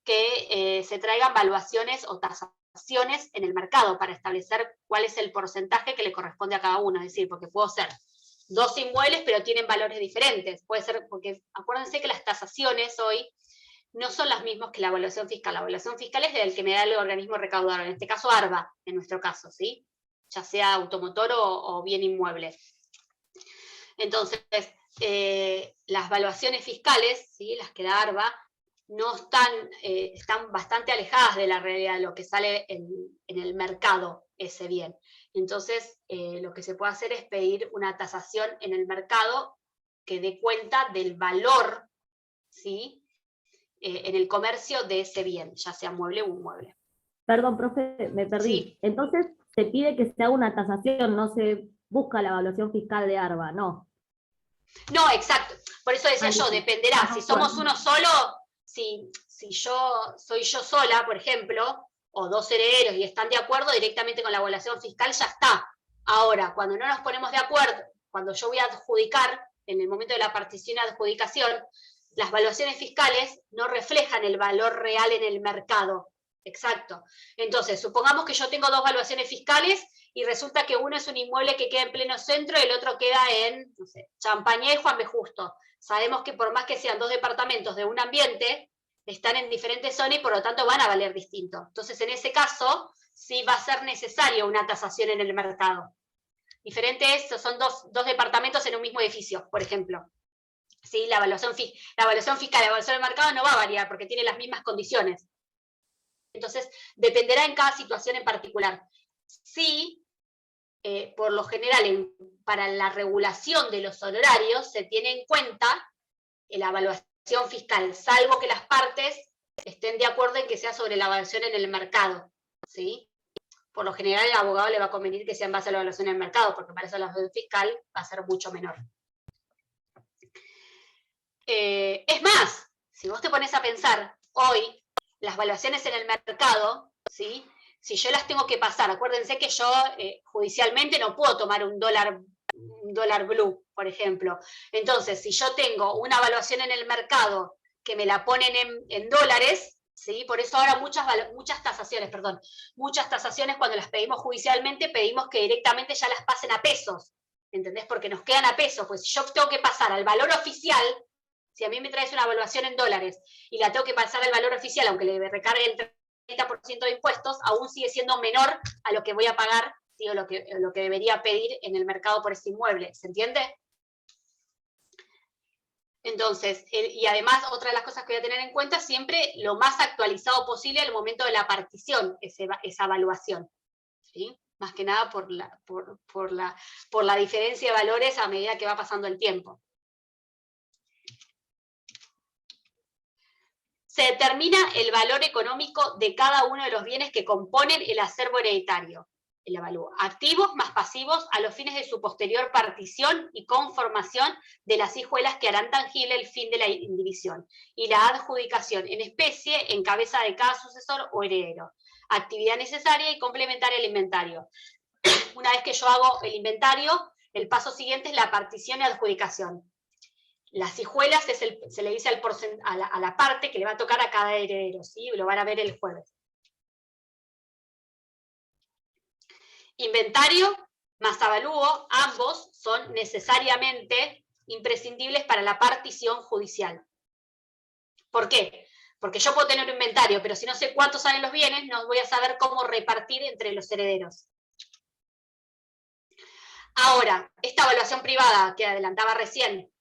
que se traigan valuaciones o tasaciones en el mercado para establecer cuál es el porcentaje que le corresponde a cada uno. Es decir, porque puedo ser 2 inmuebles, pero tienen valores diferentes. Puede ser, porque acuérdense que las tasaciones hoy no son las mismas que la evaluación fiscal. La evaluación fiscal es del que me da el organismo recaudador, en este caso ARBA, en nuestro caso, ¿sí? Ya sea automotor o bien inmueble. Entonces, las evaluaciones fiscales, ¿sí? Las que da ARBA, no están bastante alejadas de la realidad de lo que sale en el mercado ese bien. Entonces, lo que se puede hacer es pedir una tasación en el mercado que dé cuenta del valor, ¿sí? En el comercio de ese bien, ya sea mueble o inmueble. Perdón, profe, me perdí. Sí. Entonces, se pide que se haga una tasación, no se busca la evaluación fiscal de ARBA, ¿no? No, exacto. Por eso decía yo, dependerá. Si somos uno solo, si soy yo sola, por ejemplo, o 2 herederos y están de acuerdo directamente con la evaluación fiscal, ya está. Ahora, cuando no nos ponemos de acuerdo, cuando yo voy a adjudicar, en el momento de la partición y adjudicación, las evaluaciones fiscales no reflejan el valor real en el mercado. Exacto. Entonces, supongamos que yo tengo 2 evaluaciones fiscales y resulta que uno es un inmueble que queda en pleno centro y el otro queda en, no sé, Champañá y Juan B. Justo. Sabemos que por más que sean 2 departamentos de un ambiente, están en diferentes zonas y por lo tanto van a valer distinto. Entonces, en ese caso, sí va a ser necesario una tasación en el mercado. Diferentes, son dos departamentos en un mismo edificio, por ejemplo. ¿Sí? La evaluación fiscal, la evaluación del mercado no va a variar porque tiene las mismas condiciones. Entonces, dependerá en cada situación en particular. Sí, por lo general, para la regulación de los honorarios, se tiene en cuenta la evaluación fiscal, salvo que las partes estén de acuerdo en que sea sobre la evaluación en el mercado, ¿sí? Por lo general, el abogado le va a convenir que sea en base a la evaluación en el mercado, porque para eso la evaluación fiscal va a ser mucho menor. Es más, si vos te pones a pensar, hoy, las evaluaciones en el mercado, ¿sí? Si yo las tengo que pasar, acuérdense que yo judicialmente no puedo tomar un dólar blue, por ejemplo. Entonces, si yo tengo una evaluación en el mercado que me la ponen en dólares, ¿sí? Por eso ahora muchas tasaciones cuando las pedimos judicialmente, pedimos que directamente ya las pasen a pesos, ¿entendés? Porque nos quedan a pesos, pues si yo tengo que pasar al valor oficial, si a mí me traes una evaluación en dólares y la tengo que pasar al valor oficial, aunque le recargue el 30% de impuestos, aún sigue siendo menor a lo que voy a pagar, ¿sí? o lo que debería pedir en el mercado por ese inmueble, ¿se entiende? Entonces, y además, otra de las cosas que voy a tener en cuenta, siempre lo más actualizado posible al momento de la partición, esa evaluación, ¿sí? Más que nada por la diferencia de valores a medida que va pasando el tiempo. Se determina el valor económico de cada uno de los bienes que componen el acervo hereditario. El evalúo activos más pasivos a los fines de su posterior partición y conformación de las hijuelas que harán tangible el fin de la indivisión, y la adjudicación en especie en cabeza de cada sucesor o heredero. Actividad necesaria y complementaria al inventario. Una vez que yo hago el inventario, el paso siguiente es la partición y adjudicación. Las hijuelas se le dice a la parte que le va a tocar a cada heredero, ¿sí? Lo van a ver el jueves. Inventario más avalúo, ambos son necesariamente imprescindibles para la partición judicial. ¿Por qué? Porque yo puedo tener un inventario, pero si no sé cuántos salen los bienes, no voy a saber cómo repartir entre los herederos. Ahora, esta evaluación privada que adelantaba recién,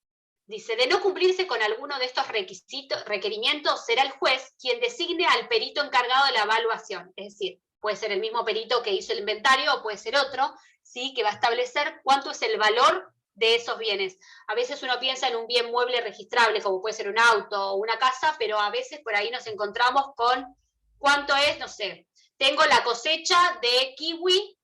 dice, de no cumplirse con alguno de estos requerimientos, será el juez quien designe al perito encargado de la evaluación. Es decir, puede ser el mismo perito que hizo el inventario o puede ser otro, ¿sí? Que va a establecer cuánto es el valor de esos bienes. A veces uno piensa en un bien mueble registrable, como puede ser un auto o una casa, pero a veces por ahí nos encontramos con cuánto es, no sé, tengo la cosecha de kiwi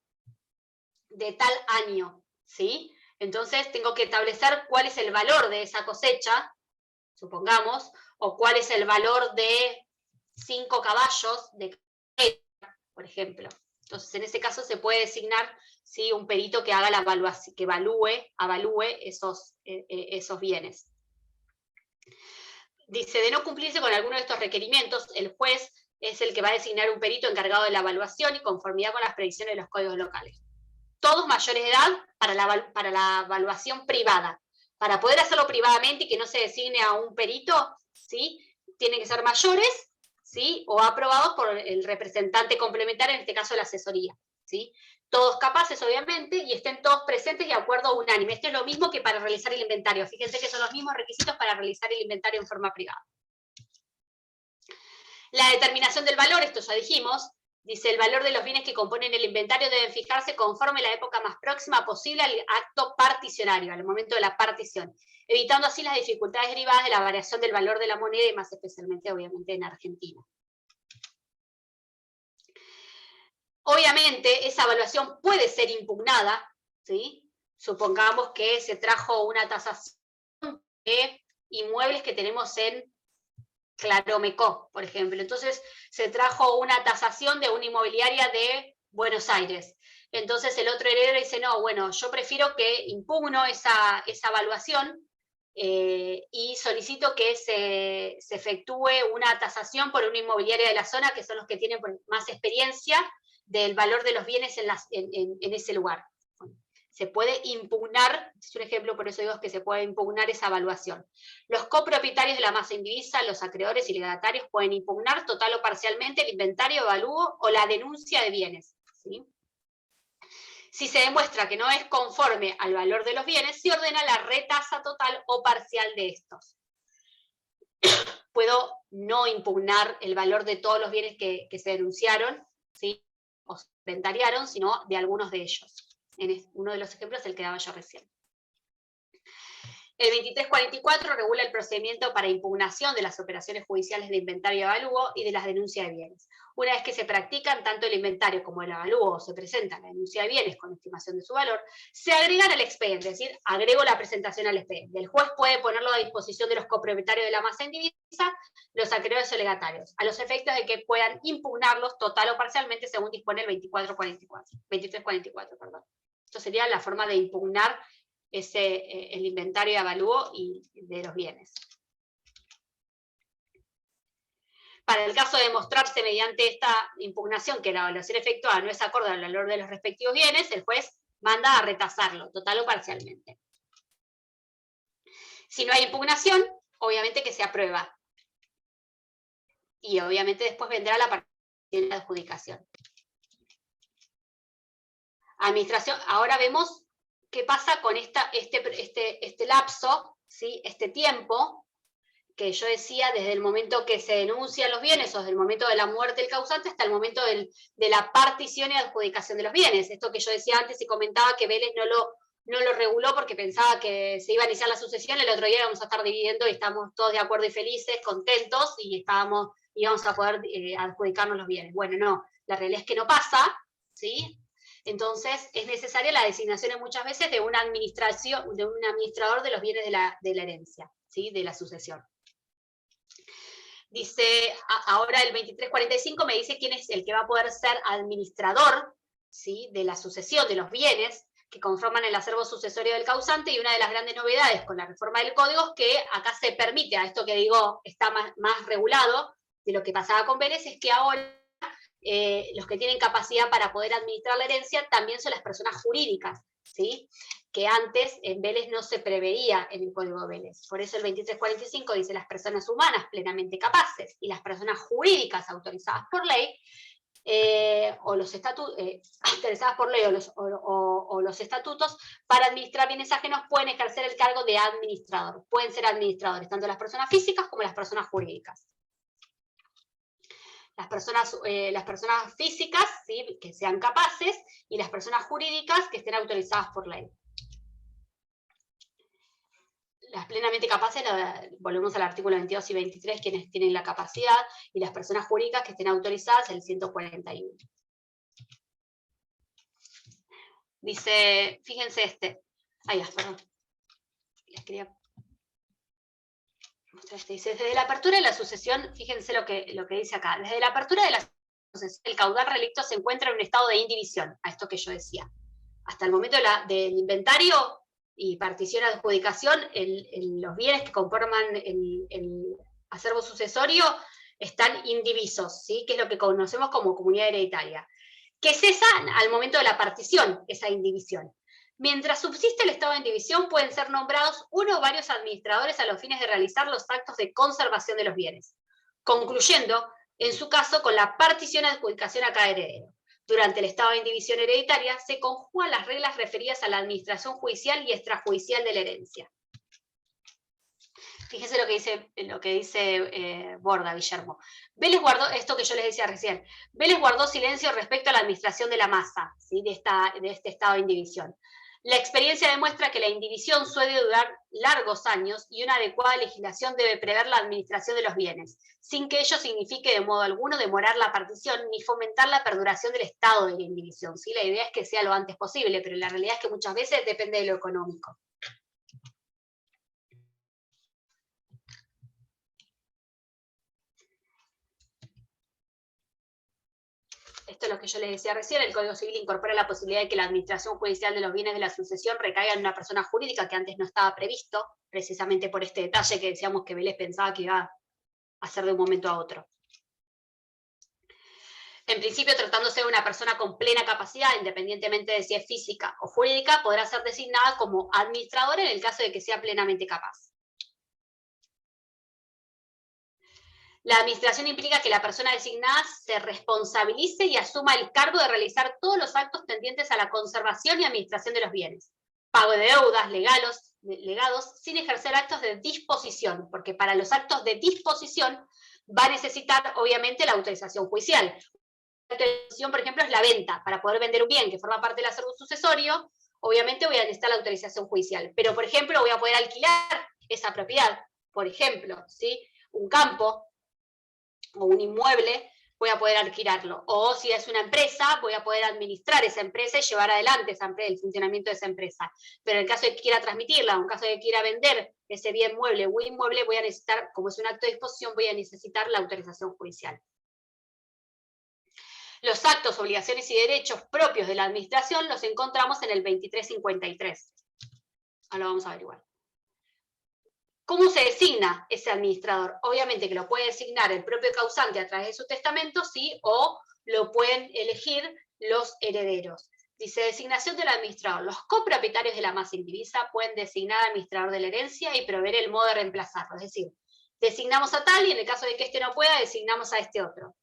de tal año, ¿sí? Entonces tengo que establecer cuál es el valor de esa cosecha, supongamos, o cuál es el valor de 5 caballos de por ejemplo. Entonces, en ese caso se puede designar, ¿sí? Un perito que haga la evaluación, que avalúe esos bienes. Dice, de no cumplirse con alguno de estos requerimientos, el juez es el que va a designar un perito encargado de la evaluación y conformidad con las previsiones de los códigos locales. Todos mayores de edad para la evaluación privada. Para poder hacerlo privadamente y que no se designe a un perito, ¿sí? Tienen que ser mayores, ¿sí? O aprobados por el representante complementario, en este caso la asesoría, ¿sí? Todos capaces, obviamente, y estén todos presentes de acuerdo unánime. Esto es lo mismo que para realizar el inventario. Fíjense que son los mismos requisitos para realizar el inventario en forma privada. La determinación del valor, esto ya dijimos, dice, el valor de los bienes que componen el inventario deben fijarse conforme la época más próxima posible al acto particionario, al momento de la partición, evitando así las dificultades derivadas de la variación del valor de la moneda y más especialmente, obviamente, en Argentina. Obviamente, esa evaluación puede ser impugnada, ¿sí? Supongamos que se trajo una tasación de inmuebles que tenemos en Claromecó, por ejemplo. Entonces, se trajo una tasación de una inmobiliaria de Buenos Aires. Entonces, el otro heredero dice, no, bueno, yo prefiero que impugno esa evaluación y solicito que se efectúe una tasación por una inmobiliaria de la zona, que son los que tienen más experiencia del valor de los bienes en ese lugar. Se puede impugnar, es un ejemplo, por eso digo que se puede impugnar esa evaluación. Los copropietarios de la masa indivisa, los acreedores y legatarios pueden impugnar total o parcialmente el inventario, evalúo o la denuncia de bienes, ¿sí? Si se demuestra que no es conforme al valor de los bienes, se ordena la retasa total o parcial de estos. Puedo no impugnar el valor de todos los bienes que se denunciaron, ¿sí? O se inventariaron, sino de algunos de ellos. Uno de los ejemplos es el que daba yo recién. El 2344 regula el procedimiento para impugnación de las operaciones judiciales de inventario y avalúo y de las denuncias de bienes. Una vez que se practican tanto el inventario como el avalúo o se presenta la denuncia de bienes con estimación de su valor, se agregan al expediente, es decir, agrego la presentación al expediente. El juez puede ponerlo a disposición de los copropietarios de la masa indivisa, los acreedores o legatarios, a los efectos de que puedan impugnarlos total o parcialmente según dispone el 2344. Esto sería la forma de impugnar el inventario y avalúo y de los bienes. Para el caso de demostrarse mediante esta impugnación que la evaluación efectuada no es acorde al valor de los respectivos bienes, el juez manda a retasarlo, total o parcialmente. Si no hay impugnación, obviamente que se aprueba. Y obviamente después vendrá la participación de adjudicación. Administración, ahora vemos qué pasa con este lapso, ¿sí? Este tiempo, que yo decía desde el momento que se denuncian los bienes o desde el momento de la muerte del causante hasta el momento de la partición y adjudicación de los bienes. Esto que yo decía antes y comentaba que Vélez no lo reguló porque pensaba que se iba a iniciar la sucesión, el otro día íbamos a estar dividiendo y estamos todos de acuerdo y felices, contentos, y íbamos a poder adjudicarnos los bienes. Bueno, no, la realidad es que no pasa, ¿sí? Entonces, es necesaria la designación muchas veces de un administrador de los bienes de la herencia, ¿sí? De la sucesión. Dice, ahora el 2345 me dice quién es el que va a poder ser administrador, ¿sí? De la sucesión de los bienes que conforman el acervo sucesorio del causante, y una de las grandes novedades con la reforma del código es que acá se permite, a esto que digo está más regulado de lo que pasaba con Vélez, es que ahora los que tienen capacidad para poder administrar la herencia también son las personas jurídicas, ¿sí? Que antes en Vélez no se preveía en el Código Vélez. Por eso el 2345 dice las personas humanas plenamente capaces y las personas jurídicas autorizadas por ley, o los interesadas por ley o los estatutos, para administrar bienes ajenos pueden ejercer el cargo de administrador. Pueden ser administradores tanto las personas físicas como las personas jurídicas. Las personas físicas, ¿sí? Que sean capaces, y las personas jurídicas que estén autorizadas por ley. Las plenamente capaces, volvemos al artículo 22 y 23, quienes tienen la capacidad, y las personas jurídicas que estén autorizadas, el 141. Dice, fíjense perdón. Les quería... Dice, desde la apertura de la sucesión, fíjense lo que dice acá, desde la apertura de la sucesión, el caudal relicto se encuentra en un estado de indivisión, a esto que yo decía. Hasta el momento del inventario y partición adjudicación, los bienes que conforman el acervo sucesorio están indivisos, ¿sí? Que es lo que conocemos como comunidad hereditaria, que cesan al momento de la partición, esa indivisión. Mientras subsiste el estado de indivisión, pueden ser nombrados uno o varios administradores a los fines de realizar los actos de conservación de los bienes, concluyendo, en su caso, con la partición y adjudicación a cada heredero. Durante el estado de indivisión hereditaria, se conjugan las reglas referidas a la administración judicial y extrajudicial de la herencia. Fíjense lo que dice Borda, Guillermo. Vélez guardó, esto que yo les decía recién, Vélez guardó silencio respecto a la administración de la masa, ¿sí? de este estado de indivisión. La experiencia demuestra que la indivisión suele durar largos años y una adecuada legislación debe prever la administración de los bienes, sin que ello signifique de modo alguno demorar la partición ni fomentar la perduración del estado de la indivisión. ¿Sí? La idea es que sea lo antes posible, pero la realidad es que muchas veces depende de lo económico. Esto es lo que yo les decía recién, el Código Civil incorpora la posibilidad de que la administración judicial de los bienes de la sucesión recaiga en una persona jurídica que antes no estaba previsto, precisamente por este detalle que decíamos que Vélez pensaba que iba a hacer de un momento a otro. En principio, tratándose de una persona con plena capacidad, independientemente de si es física o jurídica, podrá ser designada como administradora en el caso de que sea plenamente capaz. La administración implica que la persona designada se responsabilice y asuma el cargo de realizar todos los actos tendientes a la conservación y administración de los bienes. Pago de deudas, legados, sin ejercer actos de disposición, porque para los actos de disposición va a necesitar, obviamente, la autorización judicial. autorización, por ejemplo, es la venta. Para poder vender un bien que forma parte del acervo sucesorio, obviamente voy a necesitar la autorización judicial. Pero, por ejemplo, voy a poder alquilar esa propiedad. Por ejemplo, ¿sí? Un campo o un inmueble, voy a poder alquilarlo. O si es una empresa, voy a poder administrar esa empresa y llevar adelante el funcionamiento de esa empresa. Pero en el caso de que quiera transmitirla, o en caso de que quiera vender ese bien mueble o inmueble, voy a necesitar, como es un acto de disposición, voy a necesitar la autorización judicial. Los actos, obligaciones y derechos propios de la administración los encontramos en el 2353. Ahora lo vamos a averiguar. ¿Cómo se designa ese administrador? Obviamente que lo puede designar el propio causante a través de su testamento, sí, o lo pueden elegir los herederos. Dice, designación del administrador. Los copropietarios de la masa indivisa pueden designar administrador de la herencia y proveer el modo de reemplazarlo. Es decir, designamos a tal y en el caso de que este no pueda, designamos a este otro.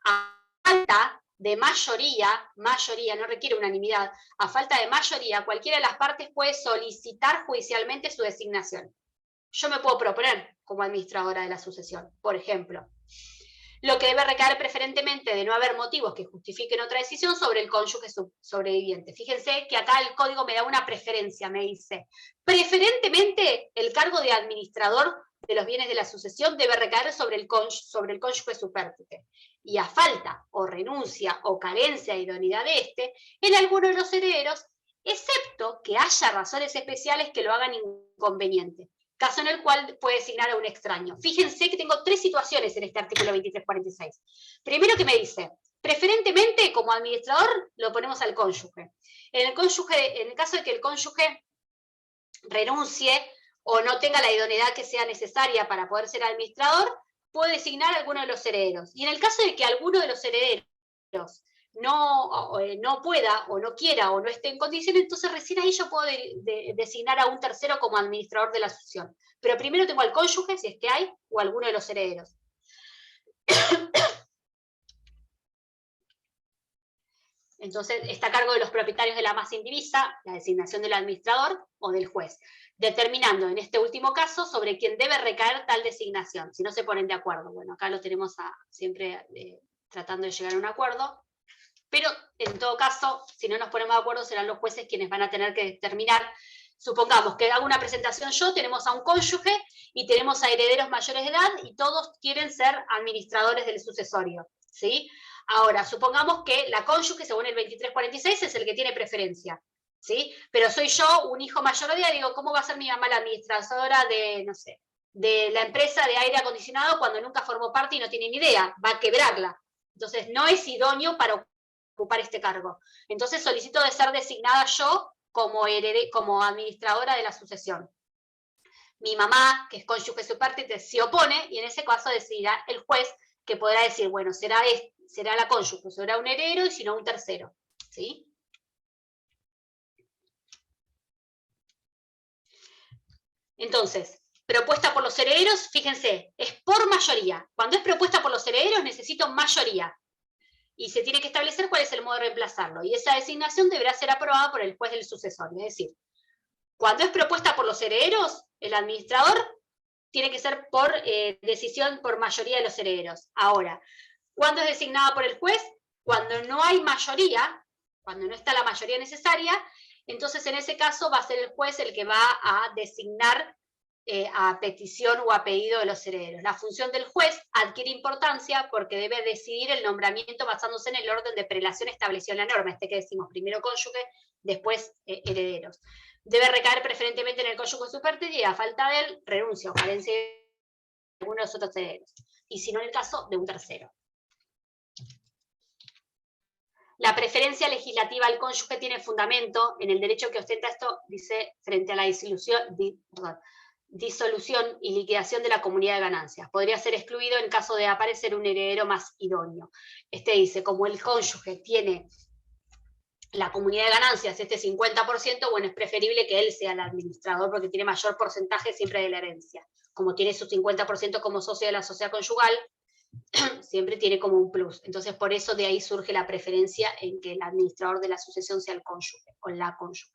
A falta de mayoría, no requiere unanimidad, a falta de mayoría, cualquiera de las partes puede solicitar judicialmente su designación. Yo me puedo proponer como administradora de la sucesión, por ejemplo. Lo que debe recaer preferentemente de no haber motivos que justifiquen otra decisión sobre el cónyuge sobreviviente. Fíjense que acá el código me da una preferencia, me dice, preferentemente el cargo de administrador de los bienes de la sucesión debe recaer sobre el cónyuge supérstite. Y a falta o renuncia o carencia de idoneidad de este, en alguno de los herederos, excepto que haya razones especiales que lo hagan inconveniente. Caso en el cual puede designar a un extraño. Fíjense que tengo 3 situaciones en este artículo 2346. Primero que me dice, preferentemente como administrador lo ponemos al cónyuge. En el caso de que el cónyuge renuncie o no tenga la idoneidad que sea necesaria para poder ser administrador, puede designar a alguno de los herederos. Y en el caso de que alguno de los herederos no pueda, o no quiera, o no esté en condiciones, entonces recién ahí yo puedo designar a un tercero como administrador de la sucesión. Pero primero tengo al cónyuge, si es que hay, o alguno de los herederos. Entonces está a cargo de los propietarios de la masa indivisa, la designación del administrador o del juez, determinando en este último caso sobre quién debe recaer tal designación, si no se ponen de acuerdo. Bueno, acá lo tenemos siempre tratando de llegar a un acuerdo. Pero, en todo caso, si no nos ponemos de acuerdo, serán los jueces quienes van a tener que determinar. Supongamos que hago una presentación yo, tenemos a un cónyuge y tenemos a herederos mayores de edad y todos quieren ser administradores del sucesorio, ¿sí? Ahora, supongamos que la cónyuge, según el 2346, es el que tiene preferencia, ¿sí? Pero soy yo, un hijo mayor de edad, digo, ¿cómo va a ser mi mamá la administradora de, no sé, de la empresa de aire acondicionado cuando nunca formó parte y no tiene ni idea? Va a quebrarla. Entonces, no es idóneo para ocupar este cargo. Entonces solicito de ser designada yo como administradora de la sucesión. Mi mamá, que es cónyuge supérstite, se opone y en ese caso decidirá el juez, que podrá decir, bueno, será la cónyuge, será un heredero y si no un tercero. ¿Sí? Entonces, propuesta por los herederos, fíjense, es por mayoría. Cuando es propuesta por los herederos necesito mayoría. Y se tiene que establecer cuál es el modo de reemplazarlo. Y esa designación deberá ser aprobada por el juez del sucesorio. Es decir, cuando es propuesta por los herederos, el administrador tiene que ser por decisión por mayoría de los herederos. Ahora, ¿cuándo es designada por el juez? Cuando no hay mayoría, cuando no está la mayoría necesaria, entonces en ese caso va a ser el juez el que va a designar a petición o a pedido de los herederos. La función del juez adquiere importancia porque debe decidir el nombramiento basándose en el orden de prelación establecido en la norma, que decimos primero cónyuge, después herederos. Debe recaer preferentemente en el cónyuge supérstite y a falta de él, renuncia o carencia de alguno de los otros herederos, y si no en el caso de un tercero. La preferencia legislativa al cónyuge tiene fundamento en el derecho que ostenta esto, dice, frente a la disolución y liquidación de la comunidad de ganancias. Podría ser excluido en caso de aparecer un heredero más idóneo. Dice, como el cónyuge tiene la comunidad de ganancias, 50%, bueno, es preferible que él sea el administrador porque tiene mayor porcentaje siempre de la herencia. Como tiene su 50% como socio de la sociedad conyugal, siempre tiene como un plus. Entonces, por eso de ahí surge la preferencia en que el administrador de la sucesión sea el cónyuge o la cónyuge.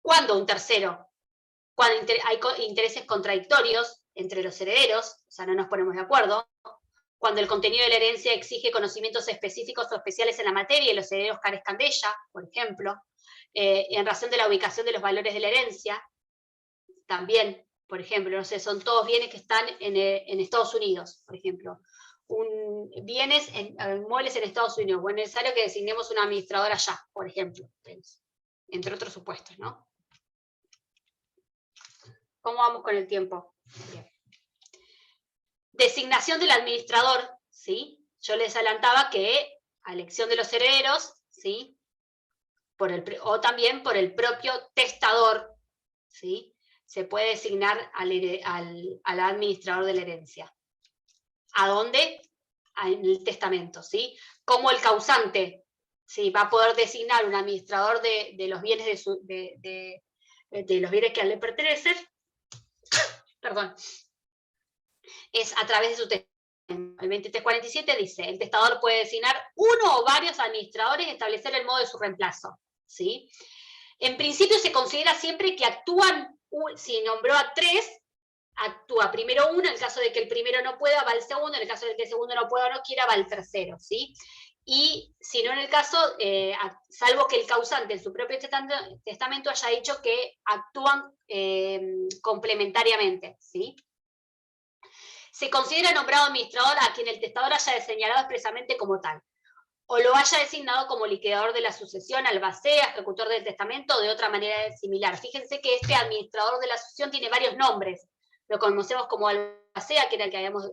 ¿Cuándo un tercero? Cuando hay intereses contradictorios entre los herederos, o sea, no nos ponemos de acuerdo, cuando el contenido de la herencia exige conocimientos específicos o especiales en la materia y los herederos carezcan de ella, por ejemplo, en razón de la ubicación de los valores de la herencia, también, por ejemplo, no sé, son todos bienes que están en Estados Unidos, por ejemplo, bienes, inmuebles en Estados Unidos, o es necesario que designemos un administrador allá, por ejemplo, entre otros supuestos, ¿no? ¿Cómo vamos con el tiempo? Bien. Designación del administrador, ¿sí? Yo les adelantaba que a elección de los herederos, ¿sí? O también por el propio testador, ¿sí? Se puede designar al administrador de la herencia. ¿A dónde? En el testamento, ¿sí? Como el causante, ¿sí? Va a poder designar un administrador de los bienes de los bienes que a él le pertenecen, perdón, es a través de su testamento. El 2347 dice, el testador puede designar uno o varios administradores y establecer el modo de su reemplazo, ¿sí? En principio se considera siempre que actúan, si nombró a 3, actúa primero uno, en el caso de que el primero no pueda, va el segundo, en el caso de que el segundo no pueda o no quiera, va el tercero, ¿sí? Y si no en el caso, salvo que el causante en su propio testamento haya dicho que actúan complementariamente, ¿sí? Se considera nombrado administrador a quien el testador haya señalado expresamente como tal, o lo haya designado como liquidador de la sucesión, albacea, ejecutor del testamento, o de otra manera similar. Fíjense que este administrador de la sucesión tiene varios nombres. Lo conocemos como albacea, que era el que habíamos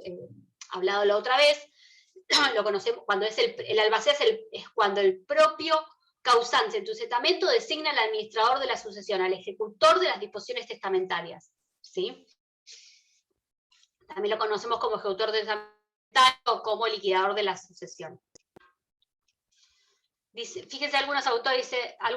hablado la otra vez. Lo conocemos cuando es el albacea, es cuando el propio causante en tu testamento designa al administrador de la sucesión, al ejecutor de las disposiciones testamentarias, ¿sí? También lo conocemos como ejecutor del testamento o como liquidador de la sucesión. Dice, fíjense, algunos autores dicen, hay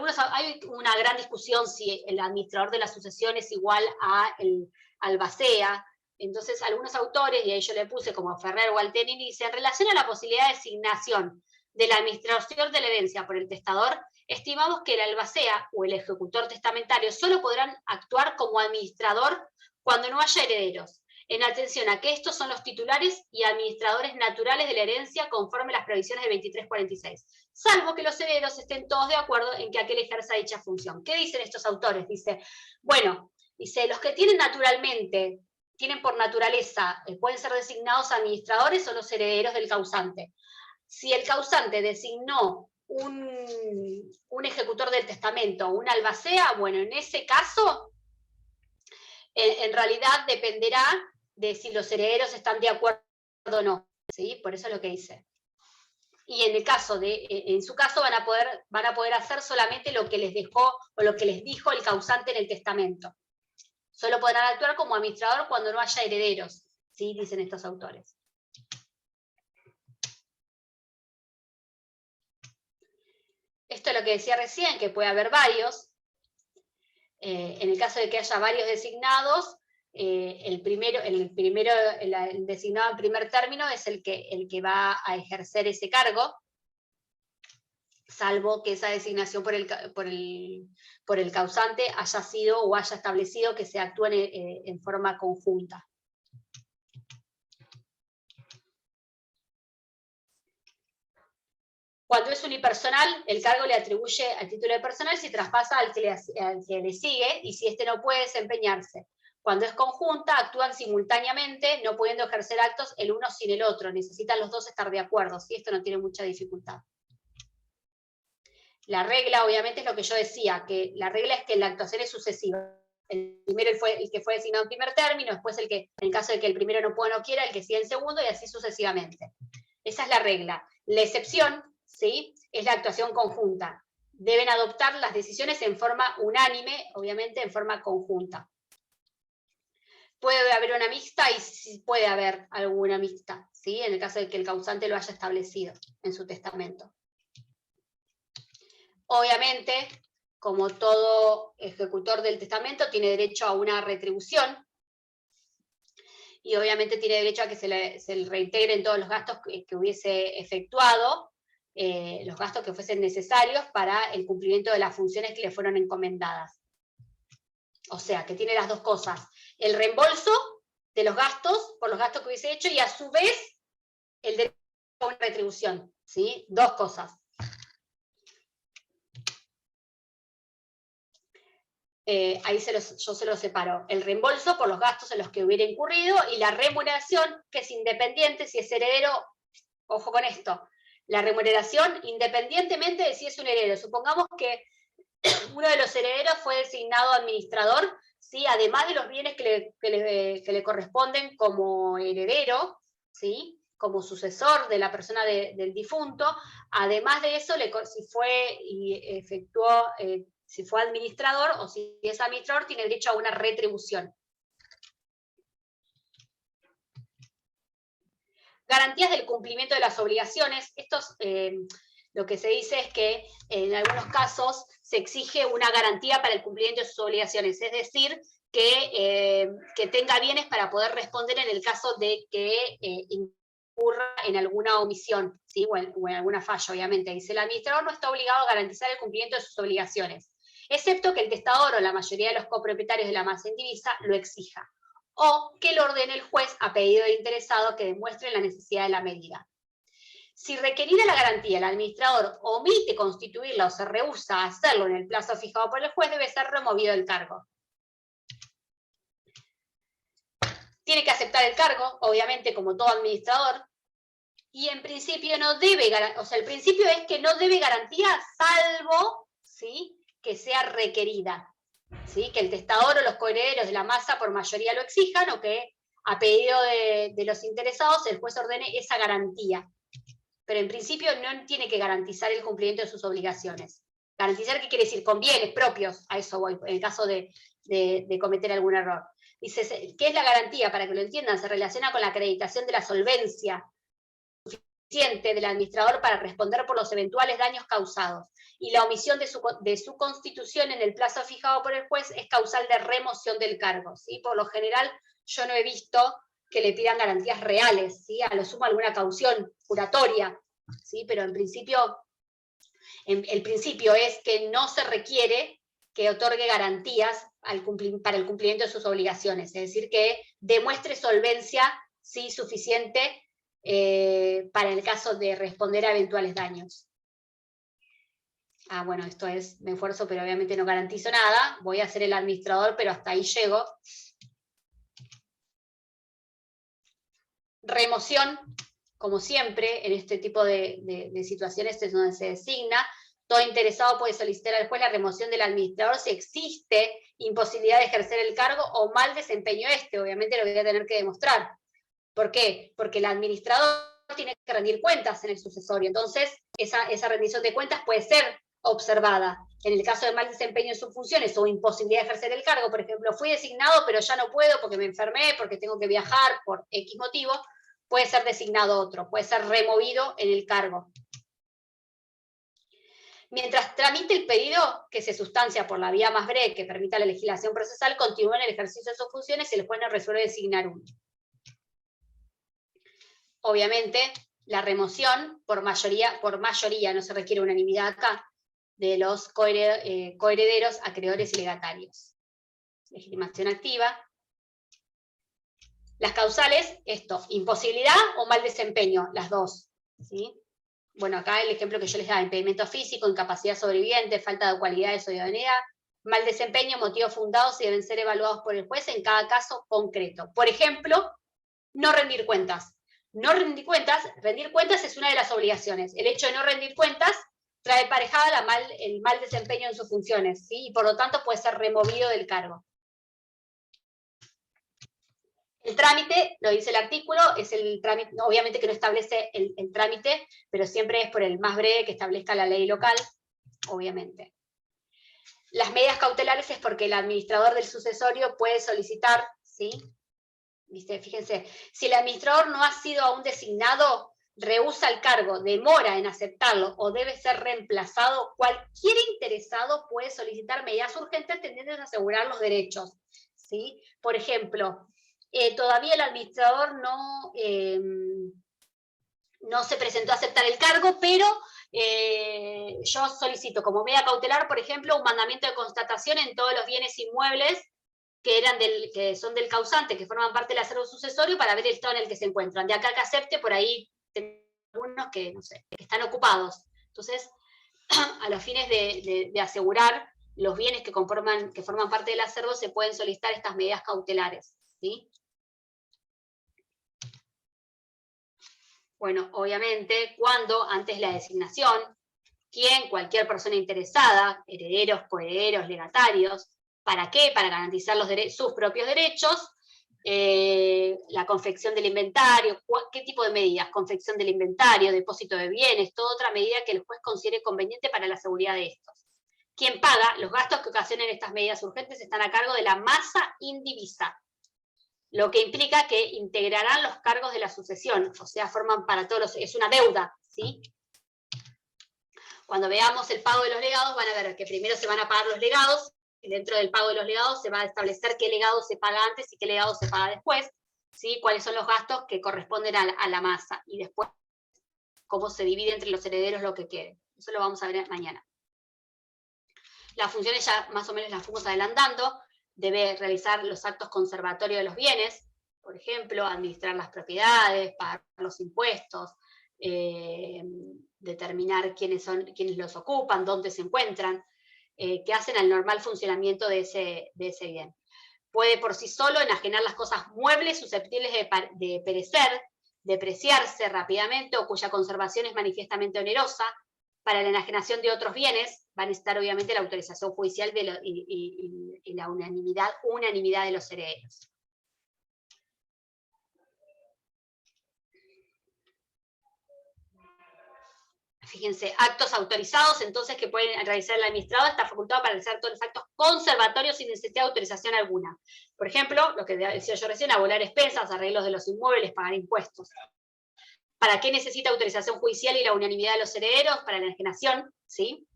una gran discusión si el administrador de la sucesión es igual a el albacea. Entonces, algunos autores, y ahí yo le puse como Ferrer o Altenini, dice, en relación a la posibilidad de designación de la administración de la herencia por el testador, estimamos que el albacea o el ejecutor testamentario solo podrán actuar como administrador cuando no haya herederos, en atención a que estos son los titulares y administradores naturales de la herencia conforme las previsiones del 2346, salvo que los herederos estén todos de acuerdo en que aquel ejerza dicha función. ¿Qué dicen estos autores? Dice, bueno, dice, los que tienen por naturaleza, pueden ser designados administradores o los herederos del causante. Si el causante designó un ejecutor del testamento, un albacea, bueno, en ese caso, en realidad dependerá de si los herederos están de acuerdo o no, ¿sí? Por eso es lo que dice. Y en el caso en su caso van a poder hacer solamente lo que les dejó o lo que les dijo el causante en el testamento. Solo podrán actuar como administrador cuando no haya herederos, ¿sí? Dicen estos autores. Esto es lo que decía recién, que puede haber varios. En el caso de que haya varios designados, el designado en primer término es el que va a ejercer ese cargo, salvo que esa designación por el causante haya sido o haya establecido que se actúen en forma conjunta. Cuando es unipersonal, el cargo le atribuye al título de personal si traspasa al que le sigue y si éste no puede desempeñarse. Cuando es conjunta, actúan simultáneamente, no pudiendo ejercer actos el uno sin el otro. Necesitan los dos estar de acuerdo, ¿sí? Esto no tiene mucha dificultad. La regla, obviamente, es lo que yo decía, que la regla es que la actuación es sucesiva. El primero el que fue designado en primer término, después el que, en caso de que el primero no pueda o no quiera, el que sigue en segundo, y así sucesivamente. Esa es la regla. La excepción, ¿sí?, es la actuación conjunta. Deben adoptar las decisiones en forma unánime, obviamente en forma conjunta. Puede haber una mixta y sí puede haber alguna mixta, ¿sí?, en el caso de que el causante lo haya establecido en su testamento. Obviamente, como todo ejecutor del testamento, tiene derecho a una retribución, y obviamente tiene derecho a que se le reintegren todos los gastos que hubiese efectuado, los gastos que fuesen necesarios para el cumplimiento de las funciones que le fueron encomendadas. O sea, que tiene las dos cosas: el reembolso de los gastos, por los gastos que hubiese hecho, y a su vez el derecho a una retribución, ¿sí? Dos cosas. Ahí yo se lo separo. El reembolso por los gastos en los que hubiera incurrido y la remuneración, que es independiente, si es heredero, ojo con esto, la remuneración independientemente de si es un heredero. Supongamos que uno de los herederos fue designado administrador, ¿sí? Además de los bienes que le corresponden como heredero, ¿sí? Como sucesor de la persona del difunto, además de eso, si fue y efectuó, si fue administrador o si es administrador, tiene derecho a una retribución. Garantías del cumplimiento de las obligaciones. Lo que se dice es que en algunos casos se exige una garantía para el cumplimiento de sus obligaciones, es decir, que tenga bienes para poder responder en el caso de que incurra en alguna omisión, ¿sí? o en alguna falla, obviamente. Dice, el administrador no está obligado a garantizar el cumplimiento de sus obligaciones, excepto que el testador o la mayoría de los copropietarios de la masa indivisa lo exija, o que lo ordene el juez a pedido del interesado que demuestre la necesidad de la medida. Si requerida la garantía, el administrador omite constituirla o se rehúsa a hacerlo en el plazo fijado por el juez, debe ser removido del cargo. Tiene que aceptar el cargo, obviamente, como todo administrador, y en principio no debe, o sea, el principio es que no debe garantía salvo, ¿sí?, que sea requerida, ¿sí?, que el testador o los coherederos de la masa por mayoría lo exijan, o que a pedido de los interesados el juez ordene esa garantía. Pero en principio no tiene que garantizar el cumplimiento de sus obligaciones. Garantizar, ¿qué quiere decir? Con bienes propios, a eso voy, en el caso de cometer algún error. Dice, ¿qué es la garantía? Para que lo entiendan, se relaciona con la acreditación de la solvencia suficiente del administrador para responder por los eventuales daños causados. Y la omisión de su constitución en el plazo fijado por el juez es causal de remoción del cargo, ¿sí? Por lo general, yo no he visto que le pidan garantías reales, ¿sí? A lo sumo alguna caución juratoria, ¿sí? Pero en principio, el principio es que no se requiere que otorgue garantías para el cumplimiento de sus obligaciones, es decir, que demuestre solvencia, ¿sí?, suficiente para el caso de responder a eventuales daños. Bueno, esto es, me esfuerzo, pero obviamente no garantizo nada, voy a ser el administrador, pero hasta ahí llego. Remoción, como siempre, en este tipo de situaciones es donde se designa. Todo interesado puede solicitar al juez la remoción del administrador si existe imposibilidad de ejercer el cargo o mal desempeño obviamente lo voy a tener que demostrar. ¿Por qué? Porque el administrador tiene que rendir cuentas en el sucesorio, entonces esa rendición de cuentas puede ser observada. En el caso de mal desempeño en sus funciones o imposibilidad de ejercer el cargo, por ejemplo, fui designado pero ya no puedo porque me enfermé, porque tengo que viajar por X motivo, puede ser designado otro, puede ser removido en el cargo. Mientras tramite el pedido, que se sustancia por la vía más breve que permita la legislación procesal, continúa en el ejercicio de sus funciones y el juez no resuelve designar uno. Obviamente, la remoción por mayoría, no se requiere unanimidad acá, de los coherederos, acreedores y legatarios. Legitimación activa. Las causales, imposibilidad o mal desempeño, las dos, ¿sí? Bueno, acá el ejemplo que yo les daba, impedimento físico, incapacidad sobreviviente, falta de cualidades o idoneidad, mal desempeño, motivos fundados y deben ser evaluados por el juez en cada caso concreto. Por ejemplo, no rendir cuentas. Rendir cuentas es una de las obligaciones. El hecho de no rendir cuentas trae aparejada el mal desempeño en sus funciones, ¿sí? Y por lo tanto puede ser removido del cargo. El trámite, lo dice el artículo, es el trámite, obviamente que no establece el trámite, pero siempre es por el más breve que establezca la ley local, obviamente. Las medidas cautelares es porque el administrador del sucesorio puede solicitar, ¿sí? ¿Viste? Fíjense, si el administrador no ha sido aún designado, rehúsa el cargo, demora en aceptarlo o debe ser reemplazado, cualquier interesado puede solicitar medidas urgentes tendientes a asegurar los derechos, ¿sí? Por ejemplo, todavía el administrador no se presentó a aceptar el cargo, pero yo solicito como medida cautelar, por ejemplo, un mandamiento de constatación en todos los bienes inmuebles que son del causante, que forman parte del acervo sucesorio, para ver el estado en el que se encuentran. De acá que acepte, por ahí tengo algunos que, no sé, que están ocupados. Entonces, a los fines de asegurar los bienes que forman parte del acervo, se pueden solicitar estas medidas cautelares, ¿sí? Bueno, obviamente, cuando antes de la designación, cualquier persona interesada, herederos, coherederos, legatarios, ¿para qué? Para garantizar sus propios derechos, la confección del inventario, ¿qué tipo de medidas? Confección del inventario, depósito de bienes, toda otra medida que el juez considere conveniente para la seguridad de estos. Quien paga los gastos que ocasionen estas medidas urgentes están a cargo de la masa indivisa, lo que implica que integrarán los cargos de la sucesión, o sea, forman para todos es una deuda, ¿sí? Cuando veamos el pago de los legados, van a ver que primero se van a pagar los legados, y dentro del pago de los legados se va a establecer qué legado se paga antes y qué legado se paga después, ¿sí? Cuáles son los gastos que corresponden a la masa, y después cómo se divide entre los herederos lo que quede. Eso lo vamos a ver mañana. Las funciones ya más o menos las fuimos adelantando. Debe realizar los actos conservatorios de los bienes, por ejemplo, administrar las propiedades, pagar los impuestos, determinar quiénes los ocupan, dónde se encuentran, que hacen al normal funcionamiento de ese bien. Puede por sí solo enajenar las cosas muebles susceptibles de perecer, depreciarse rápidamente o cuya conservación es manifiestamente onerosa. Para la enajenación de otros bienes va a necesitar obviamente la autorización judicial y la unanimidad de los herederos. Fíjense, actos autorizados, entonces, que pueden realizar el administrador, está facultado para realizar todos los actos conservatorios sin necesidad de autorización alguna. Por ejemplo, lo que decía yo recién, abolar expensas, arreglos de los inmuebles, pagar impuestos. ¿Para qué necesita autorización judicial y la unanimidad de los herederos? Para la enajenación, ¿sí?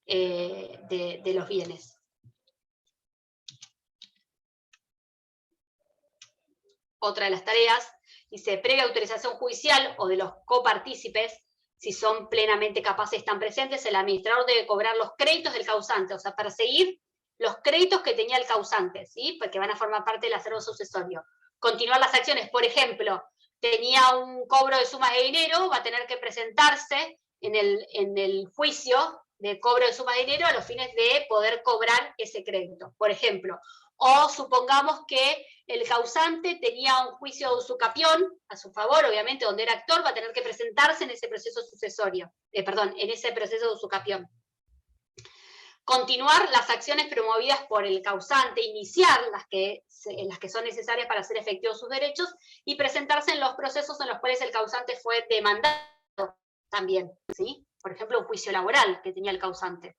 De los bienes. Otra de las tareas, dice, previa autorización judicial o de los copartícipes, si son plenamente capaces, están presentes, el administrador debe cobrar los créditos del causante, o sea, perseguir los créditos que tenía el causante, ¿sí? Porque van a formar parte del acervo sucesorio. Continuar las acciones, por ejemplo, tenía un cobro de sumas de dinero, va a tener que presentarse en el juicio de cobro de sumas de dinero a los fines de poder cobrar ese crédito, por ejemplo. O supongamos que el causante tenía un juicio de usucapión a su favor, obviamente, donde era actor, va a tener que presentarse en ese proceso sucesorio, en ese proceso de usucapión. Continuar las acciones promovidas por el causante, iniciar las que son necesarias para hacer efectivos sus derechos y presentarse en los procesos en los cuales el causante fue demandado también, ¿sí? Por ejemplo, un juicio laboral que tenía el causante.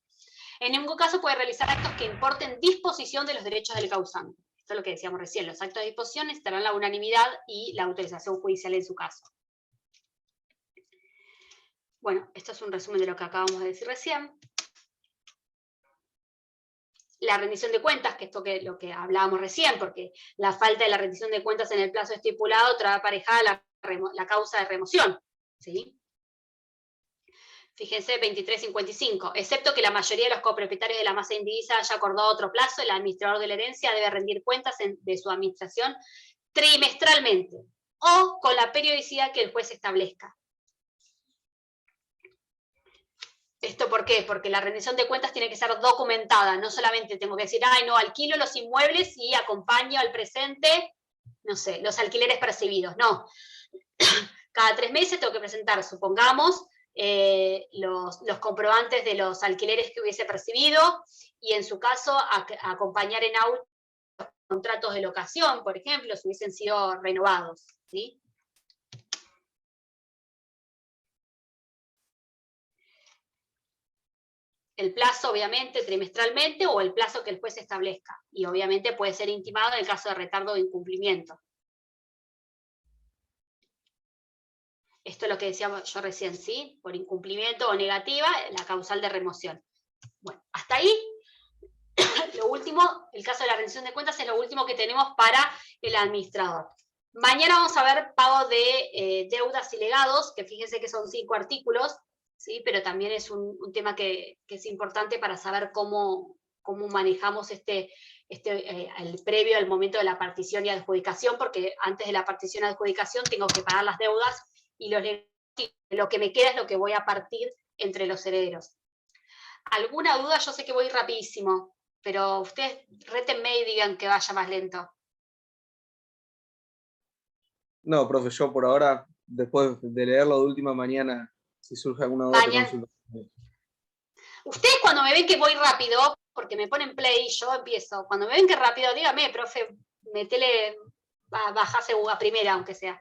En ningún caso puede realizar actos que importen disposición de los derechos del causante. Esto es lo que decíamos recién, los actos de disposición necesitarán la unanimidad y la autorización judicial en su caso. Bueno, esto es un resumen de lo que acabamos de decir recién. La rendición de cuentas, que esto lo que hablábamos recién, porque la falta de la rendición de cuentas en el plazo estipulado trae aparejada la causa de remoción, ¿sí? Fíjense, 2355. Excepto que la mayoría de los copropietarios de la masa indivisa haya acordado otro plazo, el administrador de la herencia debe rendir cuentas de su administración trimestralmente o con la periodicidad que el juez establezca. ¿Esto por qué? Porque la rendición de cuentas tiene que ser documentada, no solamente tengo que decir, ay, no, alquilo los inmuebles y acompaño al presente, no sé, los alquileres percibidos, no. Cada 3 meses tengo que presentar, supongamos, los comprobantes de los alquileres que hubiese percibido y en su caso acompañar en auto los contratos de locación, por ejemplo, si hubiesen sido renovados, ¿sí? El plazo, obviamente, trimestralmente o el plazo que el juez establezca. Y obviamente puede ser intimado en el caso de retardo o de incumplimiento. Esto es lo que decíamos yo recién, ¿sí? Por incumplimiento o negativa, la causal de remoción. Bueno, hasta ahí, lo último, el caso de la rendición de cuentas es lo último que tenemos para el administrador. Mañana vamos a ver pago de deudas y legados, que fíjense que son 5 artículos, ¿sí? Pero también es un tema que es importante para saber cómo cómo manejamos el previo al momento de la partición y adjudicación, porque antes de la partición y adjudicación tengo que pagar las deudas y lo que me queda es lo que voy a partir entre los herederos. ¿Alguna duda? Yo sé que voy rapidísimo, pero ustedes rétenme y digan que vaya más lento. No, profe, yo por ahora, después de leerlo de última mañana, si surge alguna duda, te consulto. Ustedes cuando me ven que voy rápido, porque me ponen play, yo empiezo. Cuando me ven que rápido, dígame, profe, metele, bajase a primera, aunque sea.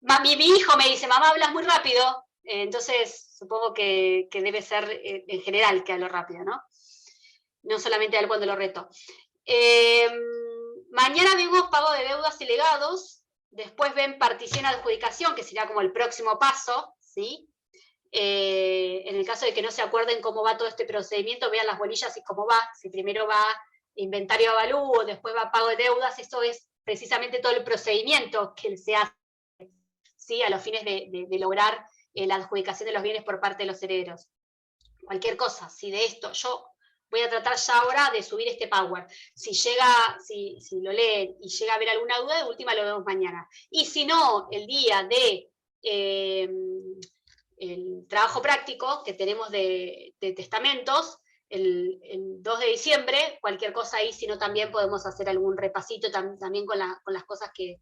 Mi hijo me dice, mamá, hablas muy rápido, entonces supongo que debe ser en general que hablo rápido, ¿no? No solamente a él cuando lo reto. Mañana vemos pago de deudas y legados, después ven partición y adjudicación, que será como el próximo paso, ¿sí? En el caso de que no se acuerden cómo va todo este procedimiento, vean las bolillas y cómo va, si primero va inventario avalúo, después va pago de deudas, eso es precisamente todo el procedimiento que se hace, ¿sí? A los fines de lograr la adjudicación de los bienes por parte de los herederos. Cualquier cosa, si de esto, yo voy a tratar ya ahora de subir este Power. Si lo leen y llega a haber alguna duda, de última lo vemos mañana. Y si no, el día de el trabajo práctico que tenemos de testamentos, el 2 de diciembre, cualquier cosa ahí, si no también podemos hacer algún repasito también con las cosas que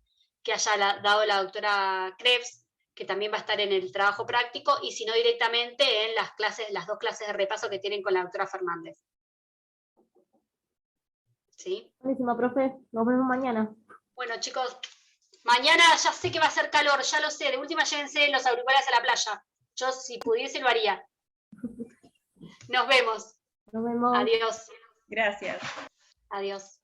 haya dado la doctora Krebs, que también va a estar en el trabajo práctico, y si no directamente en las 2 clases de repaso que tienen con la doctora Fernández. ¿Sí? Buenísimo, profe. Nos vemos mañana. Bueno, chicos, mañana ya sé que va a ser calor, ya lo sé. De última llévense los auriculares a la playa. Yo, si pudiese, lo haría. Nos vemos. Nos vemos. Adiós. Gracias. Adiós.